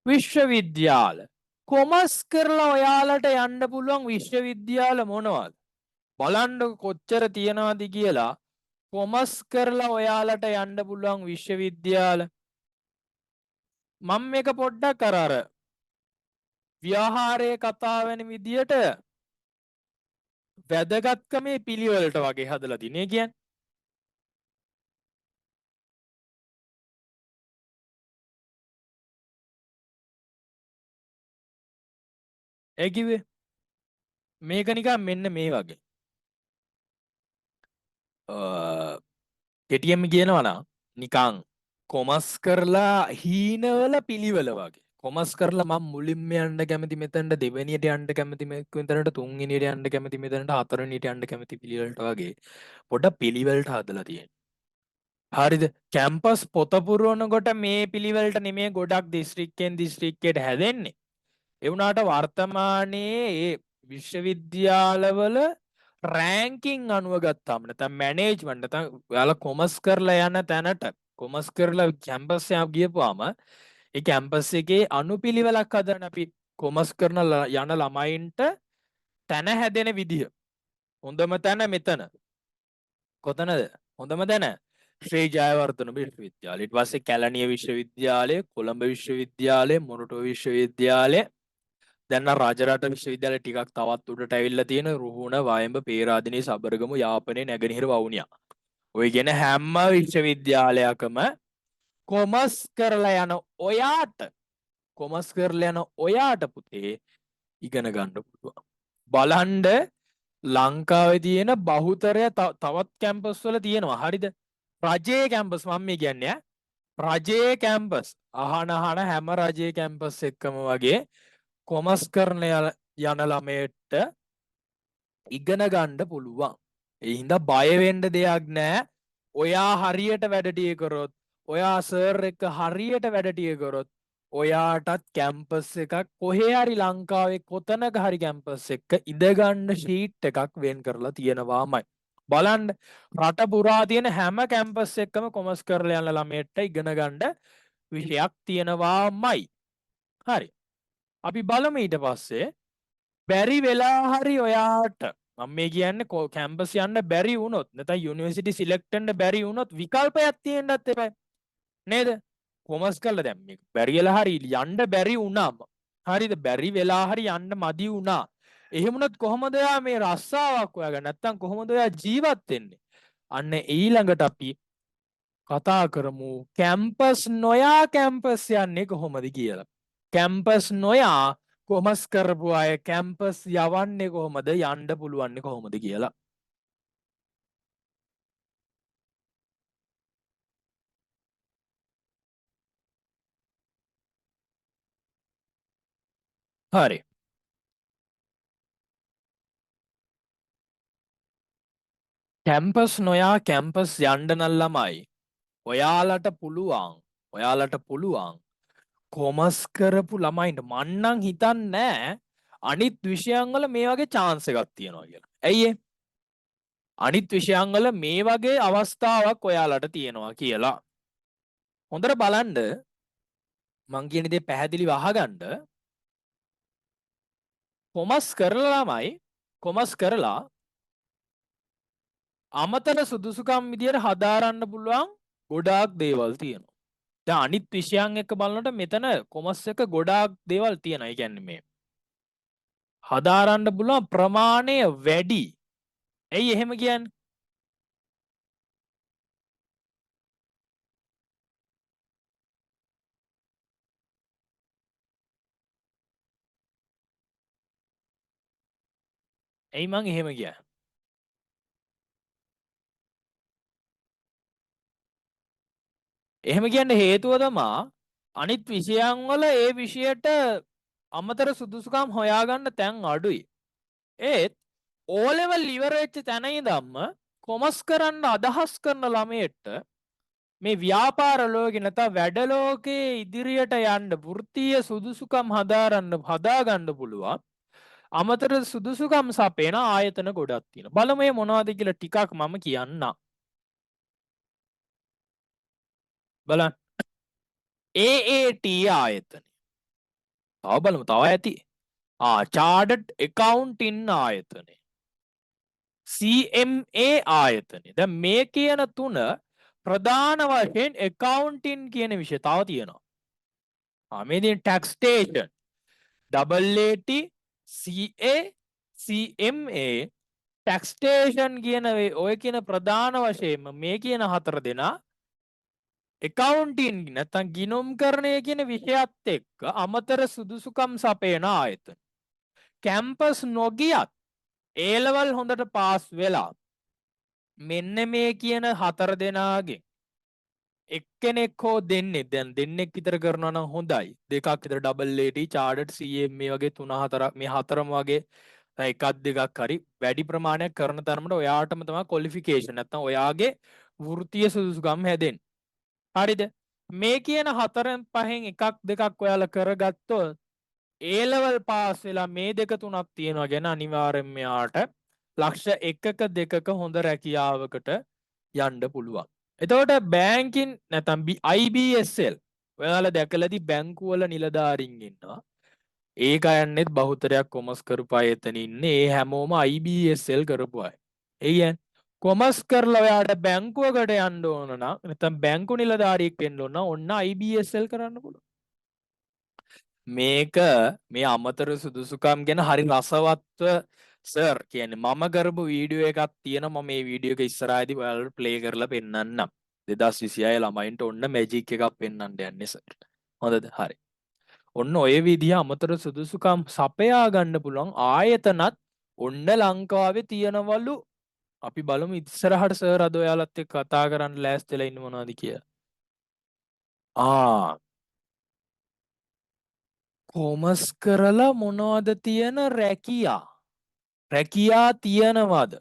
විශ්වවිද්‍යාල කොමර්ස් කරලා ඔයාලට යන්න පුළුවන් විශ්වවිද්‍යාල මොනවද? බලන්න කොච්චර තියනවද කියලා. කොමර්ස් කරලා ඔයාලට යන්න පුළුවන් විශ්වවිද්‍යාල මම මේක පොඩ්ඩක් අර ව්‍යවහාරයේ කතා වෙන විදියට වැදගත්කමේ පිළිවෙලට වගේ හදලා තිනේ කියන්නේ. ඒ කිව්වේ මේක නිකන් මෙන්න මේ වගේ. කෙටියෙන්ම කියනවා නම් නිකන් කොමර්ස් කරලා හීනවල පිළිවෙල වගේ. කොමර්ස් කරලා මම මුලින්ම යන්න කැමති මෙතනට, දෙවෙනියට යන්න කැමති මෙතනට, තුන්වෙනියට යන්න කැමති මෙතනට, හතරවෙනියට යන්න කැමති පිළිවෙලට වගේ පොඩ්ඩක් පිළිවෙලට හදලා තියෙනවා. හරිද? කැම්පස් පොත පුරවනකොට මේ පිළිවෙලට නෙමෙයි ගොඩක් දිස්ත්‍රික්කෙන් දිස්ත්‍රික්කයට හැදෙන්නේ. ඒ වුණාට වර්තමානයේ මේ විශ්වවිද්‍යාලවල රෑන්කින් අනුව ගත්තාම නැත්නම් මැනේජ්මන්ට් නැත්නම් ඔයාලා කොමර්ස් කරලා යන තැනට කොමර්ස් කරලා කැම්පස් එකක් ගියපුවාම ඒ කැම්පස් එකේ අනුපිළිවෙලක් හදන අපි කොමර්ස් කරන යන ළමයින්ට තැන හැදෙන විදිහ. හොඳම තැන මෙතන. කොතනද? හොඳම තැන ශ්‍රී ජයවර්ධන විශ්වවිද්‍යාලය. ඊට පස්සේ කැලණිය විශ්වවිද්‍යාලය, කොළඹ විශ්වවිද්‍යාලය, මොරටුව විශ්වවිද්‍යාලය, දැන් නම් රාජරට විශ්වවිද්‍යාලය ටිකක් තවත් උඩට ඇවිල්ලා තියෙන රුහුණ, වයඹ, පේරාදෙණිය, සබරගමු, යාපනයේ, නැගෙනහිර, වවුනියා. ඔය කියන හැම විශ්වවිද්‍යාලයකම කොමස් කරලා යන ඔයාට කොමස් කරලා යන ඔයාට පුතේ ඉගෙන ගන්න පුළුවන්. බලන්ඩ ලංකාවේ තියෙන බහුතරය තවත් කැම්පස් වල තියෙනවා. හරිද? රජයේ කැම්පස් මම මේ කියන්නේ රජයේ කැම්පස් අහන හැම රජයේ කැම්පස් එක්කම වගේ කොමස් කරන යන ළමයට ඉගෙන ගන්න පුළුවන්. ඒ හින්දා බය වෙන්න දෙයක් නැහැ. ඔයා හරියට වැඩටිය කරොත්, ඔයා සර් එක්ක හරියට වැඩටිය කරොත්, ඔයාටත් කැම්පස් එකක් කොහේ හරි ලංකාවේ කොතනක හරි කැම්පස් එක්ක ඉඳගන්න ෂීට් එකක් වෙන් කරලා තියෙනවාමයි. බලන්න රට පුරා තියෙන හැම කැම්පස් එක්කම කොමර්ස් කරලා යන ළමයට ඉගෙන ගන්න විෂයක් තියෙනවාමයි. හරි. අපි බලමු ඊට පස්සේ බැරි වෙලා හරි ඔයාට මම මේ කියන්නේ කැම්පස් යන්න බැරි වුණොත් නැත්නම් යුනිවර්සිටි සිලෙක්ට් වෙන්න බැරි වුණොත් විකල්පයක් තියෙන්නත් එපා. නේද? කොමර්ස් කළා දැන් මේක බැරි වෙලා හරි යන්න බැරි වුණාම හරිද? බැරි වෙලා හරි යන්න මදි වුණා. එහෙම වුණොත් කොහොමද ඔයා මේ රස්සාවක් හොයාගන්නේ? නැත්නම් කොහොමද ඔයා ජීවත් වෙන්නේ? අන්න ඊළඟට අපි කතා කරමු කැම්පස් නොයා කැම්පස් යන්නේ කොහොමද කියලා. කැම්පස් නොයා කොමස් කරපු අය කැම්පස් යවන්නේ කොහොමද යන්න පුළුවන්නේ කොහොමද කියලා. හරි. කැම්පස් නොයා කැම්පස් යන්න නම් ළමයි ඔයාලට පුළුවන් කොමස් කරපු ළමයින්ට මන්නම් හිතන්නේ අනිත් විෂයන් වල මේ වගේ chance එකක් තියෙනවා කියලා. ඇයි ඒ? අනිත් විෂයන් වල මේ වගේ අවස්ථාවක් ඔයාලට තියෙනවා කියලා. හොඳට බලන්න මං කියන දේ පැහැදිලිව අහගන්න. කොමස් කරලා ළමයි කොමස් කරලා අමතර සුදුසුකම් විදියට හදාරන්න පුළුවන් ගොඩාක් දේවල් තියෙනවා. දැන් අනිත් විෂයන් එක්ක බලනකොට මෙතන කොමස් එක ගොඩාක් දේවල් තියෙනවා. ඒ කියන්නේ මේ හදාරන්න පුළුවන් ප්‍රමාණය වැඩි. ඇයි එහෙම කියන්නේ? ඇයි මං එහෙම කියන්නේ? එහෙම කියන්න හේතුව තමා අනිත් විෂයන් වල ඒ විෂයට අමතර සුදුසුකම් හොයාගන්න තැන් අඩුයි. ඒත් O level ඉවර වෙච්ච තැන ඉඳන්ම කොමස් කරන්න අදහස් කරන ළමයට මේ ව්‍යාපාර ලෝකේ නැත්නම් වැඩ ලෝකේ ඉදිරියට යන්න වෘත්තීය සුදුසුකම් හදාගන්න පුළුවන්. අමතර සුදුසුකම් සපේන ආයතන ගොඩක් තියෙනවා. බලමු මේ මොනවද කියලා ටිකක් මම කියන්නම්. බලන්න. AAT ආයතනය. තව බලමු තව ඇති. Chartered Accounting ආයතනය. CMA ආයතනය. දැන් මේ කියන තුන ප්‍රධාන වශයෙන් accounting කියන විෂය තව තියෙනවා. මේ තියෙන taxation, AAT, CA, CMA, taxation කියන ඔය කියන ප්‍රධාන වශයෙන්ම මේ කියන හතර දෙනා accounting නැත්නම් ගිණුම් කරණය කියන විෂයත් එක්ක අමතර සුදුසුකම් සපයන ආයතන. කැම්පස් නොගියත් A level හොඳට පාස් වෙලා මෙන්න මේ කියන හතර දෙනාගෙන් එක්කෙනෙක් හෝ දෙන්නේ දැන් දෙන්නෙක් විතර කරනවා නම් හොඳයි. දෙකක් විතර AAT, chartered, CMA වගේ 3-4 මේ හතරම වගේ එකක් දෙකක් හරි වැඩි ප්‍රමාණයක් කරන තරමට ඔයාටම තමයි qualification නැත්නම් ඔයාගේ වෘත්තීය සුදුසුකම් හැදෙන්නේ. හරිද? මේ කියන හතරෙන් පහෙන් එකක් දෙකක් ඔයාලා කරගත්තොත් A level පාස් වෙලා මේ දෙක තුනක් තියෙනවා ගැන අනිවාර්යෙන්ම යාට ලක්ෂ 1ක 2ක හොඳ රැකියාවකට යන්න පුළුවන්. එතකොට බැංකින් නැත්නම් IBSL ඔයාලා දැකලාදී බැංකුවල නිලධාරීන් ඉන්නවා. ඒක යන්නේත් බහුතරයක් කොමර්ස් කරපු අය එතන ඉන්නේ. ඒ හැමෝම IBSL කරපු අය. ඒ කියන්නේ කොමර්ස් කරලා ඔයාට බැංකුවකට යන්න ඕන නම් නැත්නම් බැංකු නිලධාරියෙක් වෙන්න ඕන නම් ඔන්න IBSL කරන්න පුළුවන්. මේක මේ අමතර සුදුසුකම් ගැන හරි රසවත්ව සර් කියන්නේ මම කරපු වීඩියෝ එකක් තියෙනවා. මම මේ වීඩියෝ එක ඉස්සරහදී ඔයාලට ප්ලේ කරලා පෙන්නන්නම්. 2026 ළමයින්ට ඔන්න මැජික් එකක් පෙන්වන්න යන්නේ සර්. හොඳද? හරි. ඔන්න ඔය විදිහ අමතර සුදුසුකම් සපයා ගන්න පුළුවන් ආයතනත් ඔන්න ලංකාවේ තියෙනවලු. අපි බලමු ඉස්සරහට සර් අද ඔයාලත් එක්ක කතා කරන්න ලෑස්තිලා ඉන්න මොනවද කියලා. කොමස් කරලා මොනවද තියෙන රැකියා? රැකියා තියනවද?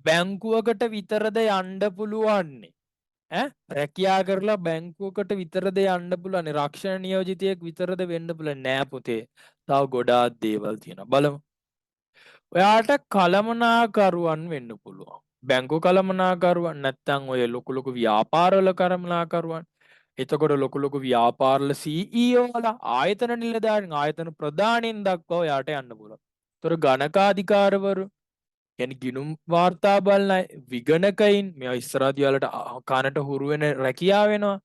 බැංකුවකට විතරද යන්න පුළුවන්නේ? රැකියා කරලා බැංකුවකට විතරද යන්න පුළුවන්? රක්ෂණ නියෝජිතයෙක් විතරද වෙන්න පුළුවන්? නෑ පුතේ. තව ගොඩාක් දේවල් තියෙනවා. බලමු. ඔයාට කළමනාකරුවන් වෙන්න පුළුවන්. බැංකු කළමනාකරුවන් නැත්තම් ඔය ලොකු ලොකු ව්‍යාපාරවල කළමනාකරුවන්. එතකොට ලොකු ලොකු ව්‍යාපාරවල CEO ලා ආයතන නිලධාරීන් ආයතන ප්‍රධානීන් දක්වා ඔයාට යන්න පුළුවන්. ඒතර ගණකාධිකාරවරු කියන්නේ ගිණුම් වාර්තා බලන අය, විගණකයින් මේවා ඉස්සරහදී ඔයාලට කනට හුරු වෙන රැකියාව වෙනවා.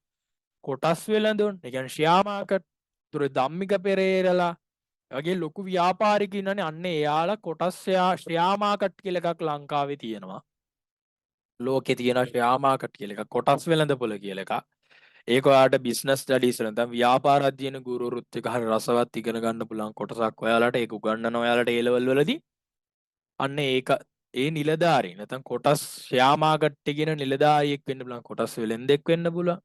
කොටස් වෙළඳුන්, ඒ කියන්නේ ෂෙයා මාකට්, ඒතර ධම්මික පෙරේරලා වගේ ලොකු ව්‍යාපාරිකයින් ඉන්නනේ අන්න එයාලා කොටස් ෂෙයා මාකට් කියලා එකක් ලංකාවේ තියෙනවා. ලෝකේ තියෙන ෂෙයා මාකට් කියලා එකක්, කොටස් වෙළඳපොළ කියලා එකක්. ඒක ඔයාලට බිස්නස් ස්ටඩීස් වල නැත්නම් ව්‍යාපාර අධ්‍යයන ගුරුවරුත් එක්ක හරි රසවත් ඉගෙන ගන්න පුළුවන් කොටසක් ඔයාලට. ඒක උගන්වනවා ඔයාලට A level වලදී. අන්න ඒක ඒ නිලධාරී නැත්නම් කොටස් ෂෙයා මාකට් එකේ ඉන නිලධාරියෙක් වෙන්න පුළුවන්, කොටස් වෙළෙන්දෙක් වෙන්න පුළුවන්,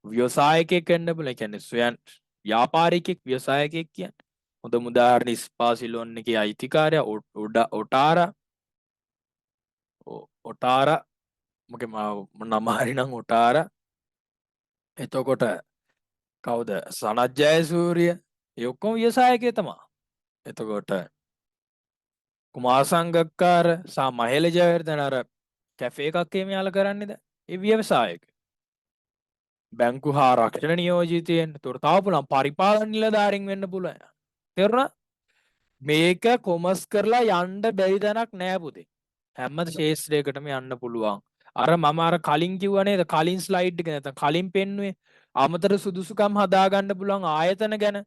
ව්‍යවසායකයෙක් වෙන්න පුළුවන්. ඒ කියන්නේ ස්වයන් ව්‍යාපාරිකයෙක්, ව්‍යවසායකයෙක් කියන්නේ. හොඳම උදාහරණ ස්පාසිලෝන් එකේ අයිතිකාරයා ඔටාරා. ඔටාරා මගේ නම හරි නම් ඔටාරා. එතකොට කවුද? සනත් ජයසූරිය. ඒ ඔක්කොම ව්‍යවසායකයෝ තමයි. එතකොට කුමාර සංගක්කාර සහ මහේල ජයවර්ධන අර කැෆේ එකක් එහෙම යාලා කරන්නේද? ඒ ව්‍යවසායක. බැංකු හා රක්ෂණ නියෝජිතයන්. ඒතකොට තව පුළුවන් පරිපාලන නිලධාරීන් වෙන්න පුළුවන්. තේරුණා? මේක කොමර්ස් කරලා යන්න බැරි තැනක් නෑ පුතේ. හැම ශේෂ්ත්‍රයකටම යන්න පුළුවන්. අර මම අර කලින් කිව්වා නේද? කලින් ස්ලයිඩ් එක නැත්නම් කලින් පෙන්නුවේ අමතර සුදුසුකම් හදාගන්න පුළුවන් ආයතන ගැන.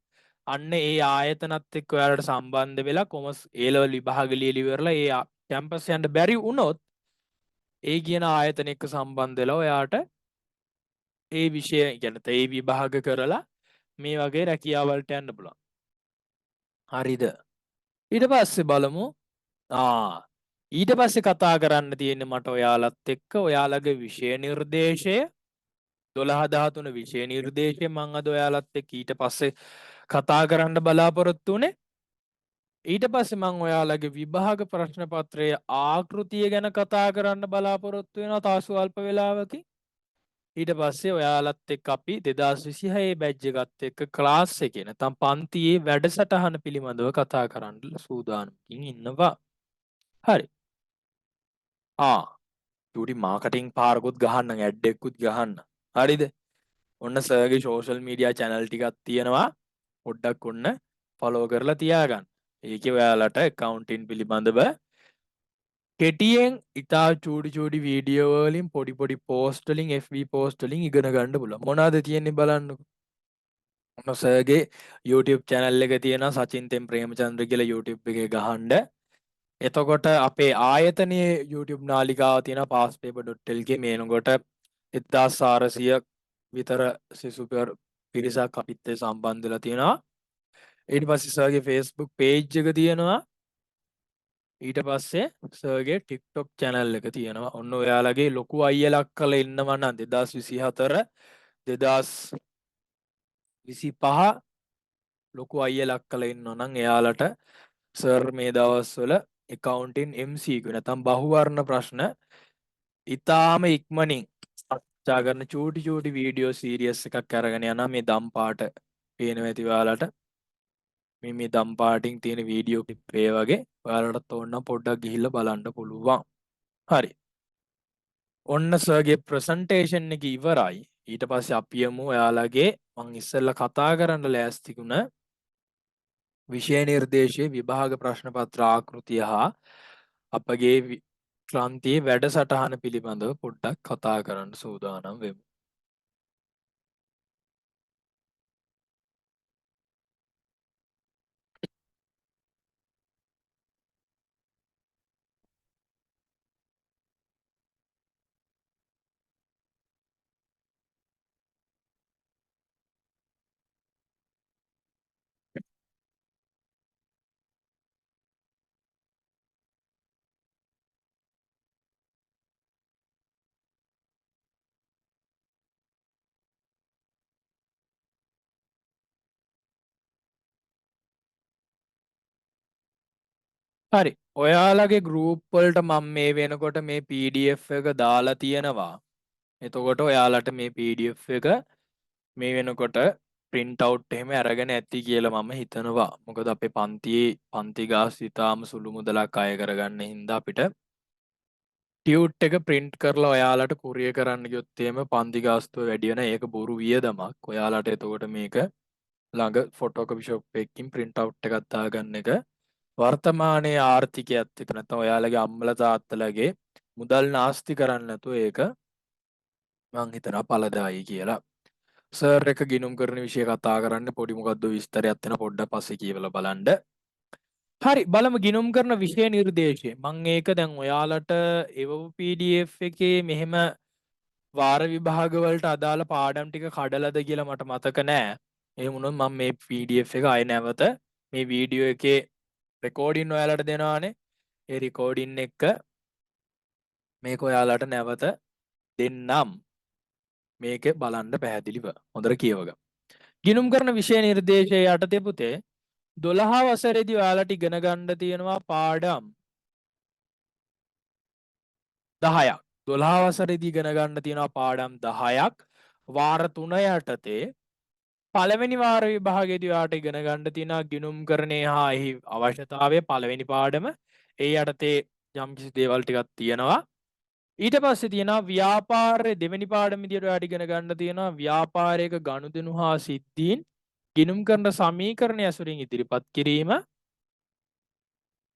අන්න ඒ ආයතනත් එක්ක ඔයාලට සම්බන්ධ වෙලා කොමර්ස් A level විභාග ලියලා ඉවරලා ඒ කැම්පස් යන්න බැරි වුණොත් ඒ කියන ආයතන එක්ක සම්බන්ධ වෙලා ඔයාට ඒ විෂය කියන්නේ ඒ විභාග කරලා මේ වගේ රැකියාවලට යන්න පුළුවන්. හරිද? ඊට පස්සේ බලමු ඊට පස්සේ කතා කරන්න තියෙන්නේ මට ඔයාලත් එක්ක ඔයාලගේ විෂය නිර්දේශය 12-13 විෂය නිර්දේශය මම අද ඔයාලත් එක්ක ඊට පස්සේ කතා කරන්න බලාපොරොත්තු වෙන්නේ. ඊට පස්සේ මම ඔයාලගේ විභාග ප්‍රශ්න පත්‍රයේ ආකෘතිය ගැන කතා කරන්න බලාපොරොත්තු වෙනවා තා ස්වල්ප වේලාවකින්. ඊට පස්සේ ඔයාලත් එක්ක අපි 2026 බැච් එකත් එක්ක ක්ලාස් එකේ නැත්නම් පන්තියේ වැඩසටහන පිළිබඳව කතා කරන්න සූදානම්කින් ඉන්නවා. හරි. චූටි මාකටිං පාරකුත් ගහන්න, ඇඩ් එකකුත් ගහන්න. හරිද? ඔන්න සර්ගේ සෝෂල් මීඩියා channel ටිකක් තියෙනවා. පොඩ්ඩක් ඔන්න ෆලෝ කරලා තියාගන්න. ඒකේ ඔයාලට accounting පිළිබඳව කෙටියෙන් ඉතා චූටි වීඩියෝ වලින් පොඩි පෝස්ට් වලින් FB පෝස්ට් වලින් ඉගෙන ගන්න පුළුවන්. මොනවද තියෙන්නේ බලන්නකෝ. ඔන්න සර්ගේ YouTube channel එක තියෙනවා සචින් තෙම් ප්‍රේමචන්ද්‍ර කියලා YouTube එකේ ගහන්න. එතකොට අපේ ආයතනයේ YouTube නාලිකාව තියෙන passpaper.lk මේනකොට 1400 විතර සිසු පිරිසක් අපිත් එක්ක සම්බන්ධ වෙලා තියෙනවා. ඊට පස්සේ සර්ගේ Facebook page එක තියෙනවා. ඊට පස්සේ සර්ගේ TikTok channel එක තියෙනවා. ඔන්න ඔයාලගේ ලොකු අයියලක් කළ ඉන්නවා නම් 2024 2025 ලොකු අයියලක් කළ ඉන්නවා නම් එයාලට සර් මේ දවස්වල accounting MCQ නැත්නම් බහුවර්ණ ප්‍රශ්න ඉතාම ඉක්මනින් සාකච්ඡා කරන චූටි වීඩියෝ සීරීස් එකක් අරගෙන යනවා. මේ දම් පාට පේනවා ඇති ඔයාලට. මේ දම් පාටින් තියෙන වීඩියෝ ක්ලිප් ඒ වගේ ඔයාලට ඕන පොඩ්ඩක් ගිහිල්ලා බලන්න පුළුවන්. හරි. ඔන්න සර්ගේ ප්‍රසන්ටේෂන් එක ඉවරයි. ඊට පස්සේ අපි යමු ඔයාලගේ මං ඉස්සෙල්ලා කතා කරන්න ලෑස්තිකුණ විෂය නිර්දේශයේ විභාග ප්‍රශ්න පත්‍ර ආකෘතිය හා අපගේ ක්ලාන්තියේ වැඩසටහන පිළිබඳව පොඩ්ඩක් කතා කරන්න සූදානම් වෙමු. හරි. ඔයාලගේ ගෲප් වලට මම මේ වෙනකොට මේ PDF එක දාලා තියෙනවා. එතකොට ඔයාලට මේ PDF එක මේ වෙනකොට print out එහෙම අරගෙන ඇති කියලා මම හිතනවා. මොකද අපේ පන්තියේ පන්ති ගාස්තු ඉතාම සුළු මුදලක් අය කරගන්න හින්දා අපිට ටියුට් එක print කරලා ඔයාලට courier කරන්න ගියොත් එහෙම පන්ති ගාස්තුව වැඩි වෙන ඒක බොරු වියදමක්. ඔයාලට එතකොට මේක ළඟ ෆොටෝකොපි ෂොප් එකකින් print out එකක් දාගන්න එක වර්තමානයේ ආර්ථිකයත් එක්ක නැත්නම් ඔයාලගේ අම්මලා තාත්තලාගේ මුදල් නාස්ති කරන්න නැතුව ඒක මං හිතනවා ඵලදායී කියලා. සර් එක ගිණුම් කරන විෂය කතා කරන්න පොඩි මොකද්ද විස්තරයක් තියෙන පොඩ්ඩක් පස්සේ කියවලා බලන්න. හරි බලමු ගිණුම් කරන විෂය නිර්දේශය. මං ඒක දැන් ඔයාලට එවපු PDF එකේ මෙහෙම වාර විභාග වලට අදාළ පාඩම් ටික කඩලාද කියලා මට මතක නෑ. එහෙම වුණොත් මම මේ PDF එක ආයෙ නැවත මේ වීඩියෝ එකේ රෙකෝඩින් ඔයාලට දෙනවානේ. ඒ රෙකෝඩින් එක මේක ඔයාලට නැවත දෙන්නම්. මේක බලන්න පැහැදිලිව හොඳට කියවගන්න. ගිණුම් කරන විෂය නිර්දේශය යටතේ පුතේ 12 වසරේදී ඔයාලට ඉගෙන ගන්න තියෙනවා පාඩම් 10ක්. 12 වසරේදී ඉගෙන ගන්න තියෙනවා පාඩම් 10ක්. වාර 3 යටතේ පළවෙනි වාර විභාගයේදී ඔයාලට ඉගෙන ගන්න තියෙනවා ගිණුම් කරණය හා එහි අවශ්‍යතාවය පළවෙනි පාඩම. ඒ යටතේ යම්කිසි දේවල් ටිකක් තියෙනවා. ඊට පස්සේ තියෙනවා ව්‍යාපාරයේ දෙවෙනි පාඩම විදියට ඔයාලට ඉගෙන ගන්න තියෙනවා ව්‍යාපාරයක ගනුදෙනු හා සිද්ධීන් ගිණුම් කරන සමීකරණ ඇසුරින් ඉදිරිපත් කිරීම.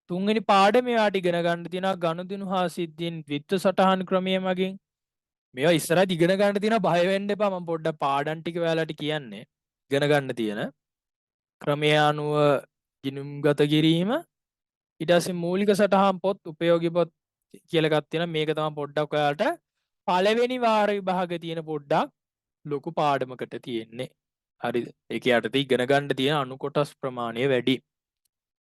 තුන්වෙනි පාඩමේ ඔයාලට ඉගෙන ගන්න තියෙනවා ගනුදෙනු හා සිද්ධීන් විත්ත සටහන් ක්‍රමය මගින්. මේවා ඉස්සරහට ඉගෙන ගන්න තියෙනවා බය වෙන්න එපා මම පොඩ්ඩක් පාඩම් ටික ඔයාලට කියන්නේ. ඉගෙන ගන්න තියෙන ක්‍රමය අනුව ගිණුම්ගත කිරීම ඊට පස්සේ මූලික සටහන් පොත් උපයෝගී පොත් කියලා එකක් තියෙනවා මේක තමයි පොඩ්ඩක් ඔයාලට පළවෙනි වාර විභාගයේ තියෙන පොඩ්ඩක් ලොකු පාඩමකට තියෙන්නේ. හරිද? ඒක යටතේ ඉගෙන ගන්න තියෙන අණු කොටස් ප්‍රමාණය වැඩි.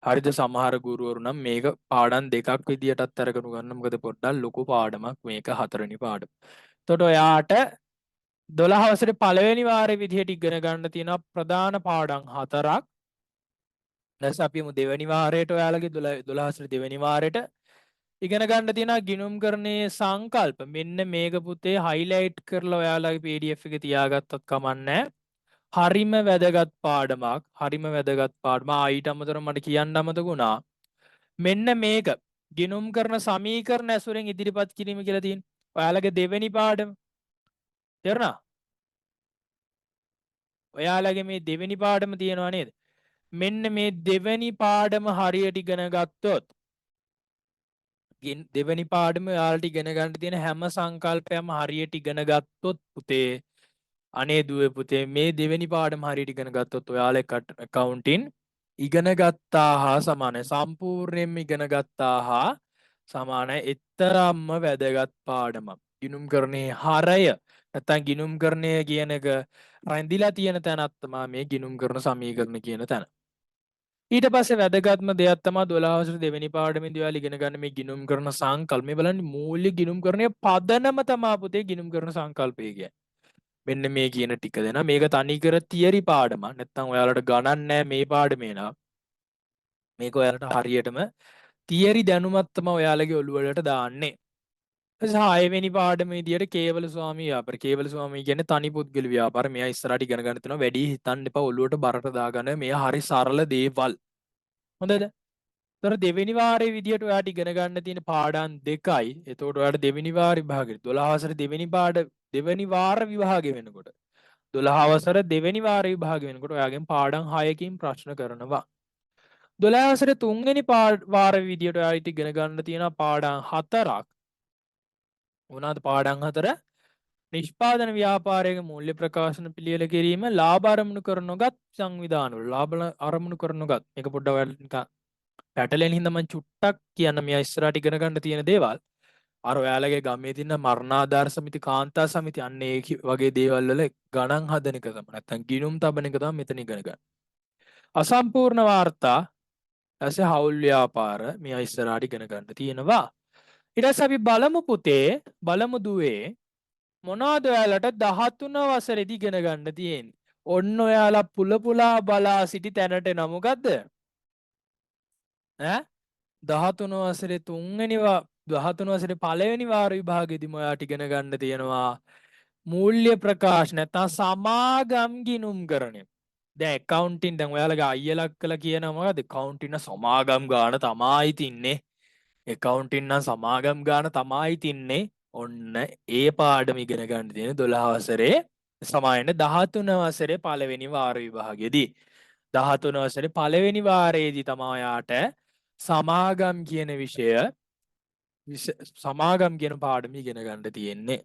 හරිද? සමහර ගුරුවරු නම් මේක පාඩම් දෙකක් විදියටත් අරගෙන ගන්න. මොකද පොඩ්ඩක් ලොකු පාඩමක් මේක හතරවෙනි පාඩම. එතකොට ඔයාට 12 වසරේ පළවෙනි වාරයේ විදිහට ඉගෙන ගන්න තියෙන ප්‍රධාන පාඩම් හතරක්. දැන් අපි දෙවෙනි වාරයට ඔයාලගේ 12 වසරේ දෙවෙනි වාරයට ඉගෙන ගන්න තියෙනවා ගිණුම් කරණයේ සංකල්ප. මෙන්න මේක පුතේ highlight කරලා ඔයාලගේ PDF එකේ තියාගත්තත් කමන්නේ. හරිම වැදගත් පාඩමක්. හරිම වැදගත් පාඩම. ඊට අමතරව මට කියන්න අමතක වුණා. මෙන්න මේක ගිණුම් කරන සමීකරණ ඇසුරෙන් ඉදිරිපත් කිරීම කියලා තියෙනවා. ඔයාලගේ දෙවෙනි පාඩම. තේරුණා? ඔයාලගේ මේ දෙවෙනි පාඩම තියෙනවා නේද? මෙන්න මේ දෙවෙනි පාඩම හරියට ඉගෙන ගත්තොත් දෙවෙනි පාඩම ඔයාලට ඉගෙන ගන්න තියෙන හැම සංකල්පයක්ම හරියට ඉගෙන ගත්තොත් පුතේ අනේ දුවේ පුතේ මේ දෙවෙනි පාඩම හරියට ඉගෙන ගත්තොත් ඔයාලා accounting ඉගෙන ගත්තා හා සමානයි සම්පූර්ණයෙන්ම ඉගෙන ගත්තා හා සමානයි එතරම්ම වැදගත් පාඩමක් ගිණුම් කරණේ හරය නැත්නම් ගිණුම් කරණය කියන එක රැඳිලා තියෙන තැනක් තමයි මේ ගිණුම් කරන සමීකරණ කියන තැන. ඊට පස්සේ වැදගත්ම දෙයක් තමයි 12 වසරේ දෙවෙනි පාඩමේදී ඔයාලා ඉගෙන ගන්න මේ ගිණුම් කරන සංකල්ප. මේ බලන්න මූලික ගිණුම් කරණයේ පදනම තමයි පුතේ ගිණුම් කරන සංකල්පය කියන්නේ. මෙන්න මේ කියන ටික දෙනා මේක තනිකර තියරි පාඩමක්. නැත්තම් ඔයාලට ගණන් නැහැ මේ පාඩමේ නා. මේක ඔයාලට හරියටම තියරි දැනුමක් තමයි ඔයාලගේ ඔළුව වලට දාන්නේ. ඊට 6 වෙනි පාඩමේ විදියට කේවල ස්වාමී ව්‍යාපාර. කේවල ස්වාමී කියන්නේ තනි පුද්ගල ව්‍යාපාර. මෙයා ඉස්සරහට ඉගෙන ගන්න තියෙනවා වැඩි හිතන්න එපා ඔළුවට බරට දාගන්න. මෙයා හරි සරල දේවල්. හොඳද? ඒතර දෙවෙනි වාරයේ විදියට ඔයාලට ඉගෙන ගන්න තියෙන පාඩම් දෙකයි. එතකොට ඔයාලට දෙවෙනි වාර විභාගෙ 12 වසරේ දෙවෙනි වාර විභාගෙ වෙනකොට 12 වසර දෙවෙනි වාර විභාගෙ වෙනකොට ඔයාගෙන් පාඩම් 6කින් ප්‍රශ්න කරනවා. 12 වසරේ තුන්වෙනි වාර විදියට ඔයාලට ඉගෙන ගන්න තියෙන පාඩම් 4ක්. මොනවාද පාඩම් 4? නිෂ්පාදන ව්‍යාපාරයක මූල්‍ය ප්‍රකාශන පිළියෙල කිරීම, ලාභ අරමුණු කර නොගත් සංවිධානවල ලාභ අරමුණු කර නොගත්. මේක පොඩ්ඩක් ඔයාලට නිකන් පැටලෙන හින්දා මම චුට්ටක් කියන්න මෙයා ඉස්සරහට ඉගෙන ගන්න තියෙන දේවල්. අර ඔයාලගේ ගමේ තියෙන මරණාධාර සමිති, කාන්තා සමිති අන්න ඒ වගේ දේවල් වල ගණන් හදන එක තමයි. නැත්තම් ගිණුම් තබන එක තමයි මෙතන ඉගෙන ගන්න. අසම්පූර්ණ වාර්තා ඊටසේ හවුල් ව්‍යාපාර මෙයා ඉස්සරහට ඉගෙන ගන්න තියෙනවා. ඊට පස්සේ අපි බලමු පුතේ, බලමු දුවේ මොනවද ඔයාලට 13 වසරේදී ඉගෙන ගන්න තියෙන්නේ? ඔන්න ඔයාලා පුල පුලා බලා සිටි තැනට එන මොකද්ද? ඈ 13 වසරේ 13 වසරේ පළවෙනි වාර විභාගෙදිම ඔයාට ඉගෙන ගන්න තියෙනවා මූල්‍ය ප්‍රකාශ නැත්නම් සමාගම් ගිණුම්කරණය. දැන් accounting දැන් ඔයාලගේ අයියලා කළා කියනවා මොකද accounting සමාගම් ගාන තමයි තින්නේ. accounting නම් සමාගම් ගාන තමයි තින්නේ. ඔන්න ඒ පාඩම ඉගෙන ගන්න තියෙන 12 වසරේ සමායන 13 වසරේ පළවෙනි වාර විභාගෙදී 13 වසරේ පළවෙනි වාරයේදී තමයි ඔයාට සමාගම් කියන විෂය සමාගම් කියන පාඩම ඉගෙන ගන්න තියෙන්නේ.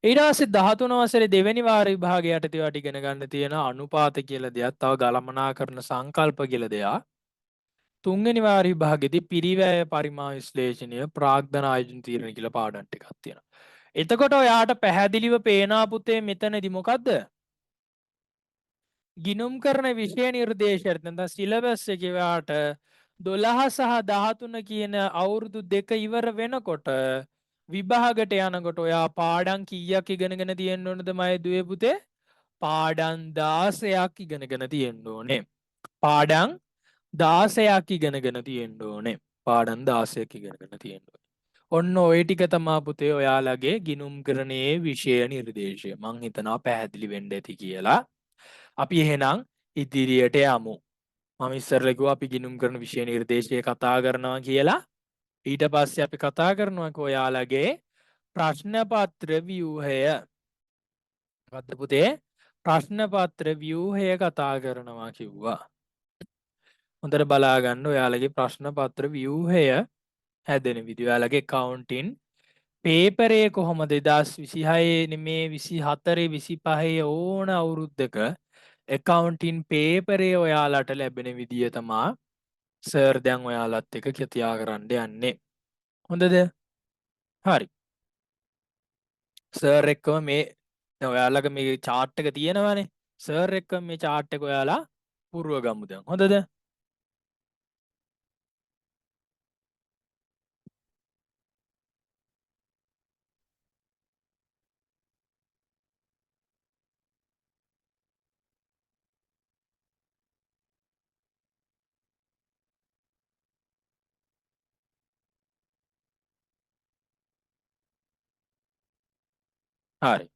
ඊට පස්සේ 13 වසරේ දෙවෙනි වාර විභාගය යටතේ ඔයාලට ඉගෙන ගන්න තියෙන අනුපාත කියලා දෙයක්, තව ගලමනාකරන සංකල්ප කියලා දෙයක්. තුන්වෙනි වාර විභාගෙදී පිරිවැය පරිමා විශ්ලේෂණය, ප්‍රාග්ධන ආයෝජන තීරණ කියලා පාඩම් ටිකක් තියෙනවා. එතකොට ඔයාට පැහැදිලිව පේනා පුතේ මෙතනදී මොකද්ද? ගිණුම් කරන විෂය නිර්දේශය නැත්නම් සිලබස් එකේ ඔයාට 12 සහ 13 කියන අවුරුදු දෙක ඉවර වෙනකොට විභාගයට යනකොට ඔයා පාඩම් කීයක් ඉගෙනගෙන තියෙන්න ඕනද මයේ දුවේ පුතේ? පාඩම් 16ක් ඉගෙනගෙන තියෙන්න ඕනේ. පාඩම් 16ක් ඉගෙනගෙන තියෙන්න ඕනේ. පාඩම් 16ක් ඉගෙනගෙන තියෙන්න ඕනේ. ඔන්න ඔය ටික තමයි පුතේ ඔයාලගේ ගිණුම් කරණයේ විෂය නිර්දේශය. මං හිතනවා පැහැදිලි වෙන්න ඇති කියලා. අපි එහෙනම් ඉදිරියට යමු. මම ඉස්සරලා කිව්වා අපි ගිණුම් කරන විෂය නිර්දේශය කතා කරනවා කියලා. ඊට පස්සේ අපි කතා කරනවා ඔයාලගේ ප්‍රශ්න පත්‍ර ව්‍යුහය. මොකද්ද පුතේ? ප්‍රශ්න පත්‍ර ව්‍යුහය කතා කරනවා කිව්වා. හොඳට බලා ගන්න ඔයාලගේ ප්‍රශ්න පත්‍ර ව්‍යුහය හැදෙන විදිහ. ඔයාලගේ accounting පේපරේ කොහොමද 2026 නෙමේ 24 25 ඕන අවුරුද්දක accounting පේපරේ ඔයාලට ලැබෙන විදිය තමයි සර් දැන් ඔයාලත් එක්ක කතා කරන්න යන්නේ. හොඳද? හරි. සර් එක්කම මේ දැන් ඔයාලගේ මේ chart එක තියෙනවානේ. සර් එක්කම මේ chart එක ඔයාලා පුරව ගමු දැන්. හොඳද? හරි.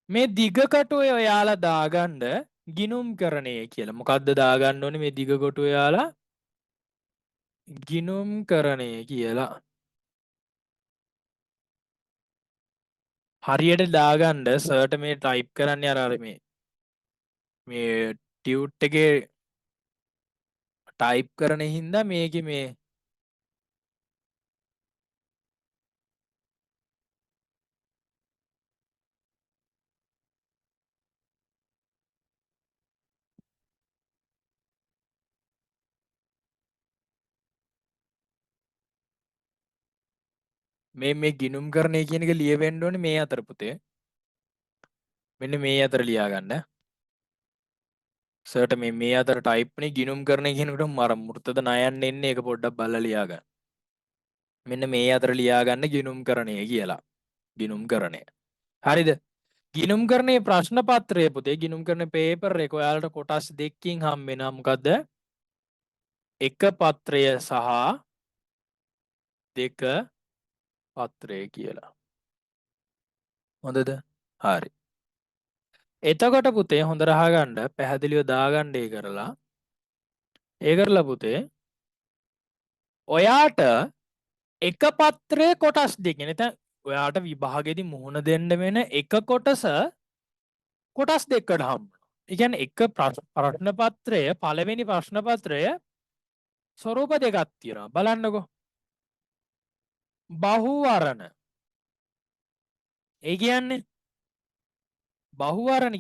මේ දිග කටුවේ ඔයාලා දාගන්න ගිණුම් කරණය කියලා. මොකද්ද දාගන්න ඕනේ මේ දිග කොටුවේ ඔයාලා? ගිණුම් කරණය කියලා. හරියට දාගන්න සර්ට මේ ටයිප් කරන්න අර මේ ටියුට් එකේ ටයිප් කරන හින්දා මේකේ මේ මේ ගිණුම් කරණය කියන එක ලියවෙන්න ඕනේ මේ අතර පුතේ. මෙන්න මේ අතර ලියා ගන්න. සර්ට මේ අතර ටයිප් නේ ගිණුම් කරණය කියනකොට මර මෘතද ණයන්න එන්නේ ඒක පොඩ්ඩක් බලලා ලියා ගන්න. මෙන්න මේ අතර ලියා ගන්න ගිණුම් කරණය කියලා. ගිණුම් කරණය. හරිද? ගිණුම් කරණයේ ප්‍රශ්න පත්‍රය පුතේ ගිණුම් කරන පේපර් එක ඔයාලට කොටස් දෙකකින් හම්බ වෙනවා. මොකද්ද? එක පත්‍රය සහ දෙක පත්‍රය කියලා. හොඳද? හරි. එතකොට පුතේ හොඳට අහගන්න පැහැදිලිව දාගන්න ඒ කරලා. ඒ කරලා පුතේ ඔයාට එක පත්‍රයේ කොටස් දෙකකින් නැත්නම් ඔයාට විභාගෙදි මුහුණ දෙන්න වෙන එක කොටස කොටස් දෙකකට හම්බ වෙනවා. ඒ කියන්නේ එක ප්‍රශ්න පත්‍රය පළවෙනි ප්‍රශ්න පත්‍රය ස්වරූප දෙකක් තියෙනවා. බලන්නකෝ. බහුවරණ. ඒ කියන්නේ බහුවර්ණ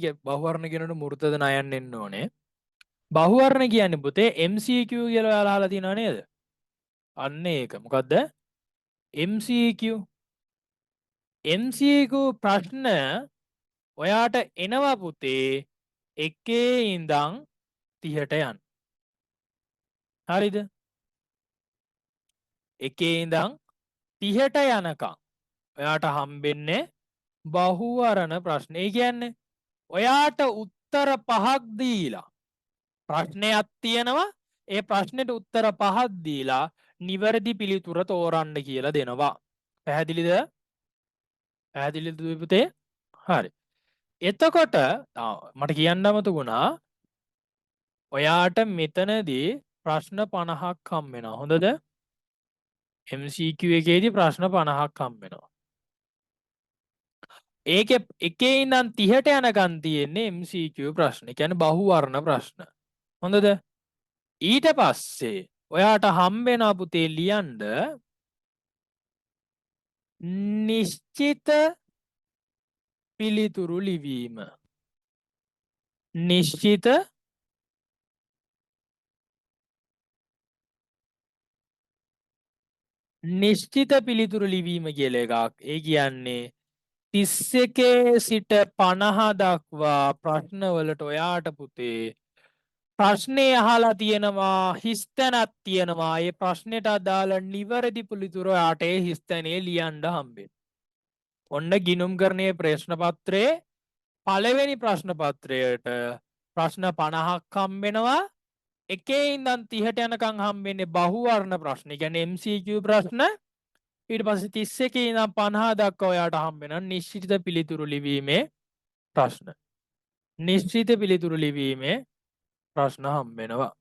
කියනට මෘතද ණයන්න එන්න ඕනේ. බහුවර්ණ කියන්නේ පුතේ MCQ කියලා ඔයාලා අහලා තියෙනව නේද? අන්න ඒක. මොකද්ද? MCQ. MCQ ප්‍රශ්න ඔයාට එනවා පුතේ 1 ඉඳන් 30ට යන. හරිද? එකේ ඉඳන් 30ට යනකම් ඔයාට හම්බෙන්නේ බහුවරණ ප්‍රශ්න. ඒ කියන්නේ ඔයාට උත්තර 5ක් දීලා ප්‍රශ්නයක් තියෙනවා. ඒ ප්‍රශ්නෙට උත්තර 5ක් දීලා නිවැරදි පිළිතුර තෝරන්න කියලා දෙනවා. පැහැදිලිද? පැහැදිලිද පුතේ? හරි. එතකොට මට කියන්න අමතකුණා ඔයාට මෙතනදී ප්‍රශ්න 50ක් හම්බ වෙනවා. හොඳද? MCQ එකේදී ප්‍රශ්න 50ක් හම්බ වෙනවා. ඒකේ එකේ ඉඳන් 30ට යනකම් තියෙන්නේ MCQ ප්‍රශ්න. ඒ කියන්නේ බහුවර්ණ ප්‍රශ්න. හොඳද? ඊට පස්සේ ඔයාට හම්බ වෙනවා පුතේ ලියන්න නිශ්චිත පිළිතුරු ලිවීම. නිශ්චිත පිළිතුරු ලිවීම කියලා එකක්. ඒ කියන්නේ 31 සිට 50 දක්වා ප්‍රශ්නවලට ඔයාට පුතේ ප්‍රශ්නේ අහලා තියෙනවා හිස්තැනක් තියෙනවා. ඒ ප්‍රශ්නෙට අදාළ නිවැරදි පිළිතුර ඔයාට ඒ හිස්තැනේ ලියන්න හම්බෙනවා. ඔන්න ගිණුම් කරණයේ ප්‍රශ්න පත්‍රයේ පළවෙනි ප්‍රශ්න පත්‍රයට ප්‍රශ්න 50ක් හම්බෙනවා. එකේ ඉඳන් 30ට යනකම් හම්බෙන්නේ බහුවර්ණ ප්‍රශ්න. ඒ කියන්නේ MCQ ප්‍රශ්න. ඊට පස්සේ 31 ඉඳන් 50 දක්වා ඔයාට හම්බෙන නිශ්චිත පිළිතුරු ලිවීමේ ප්‍රශ්න. නිශ්චිත පිළිතුරු ලිවීමේ ප්‍රශ්න හම්බෙනවා.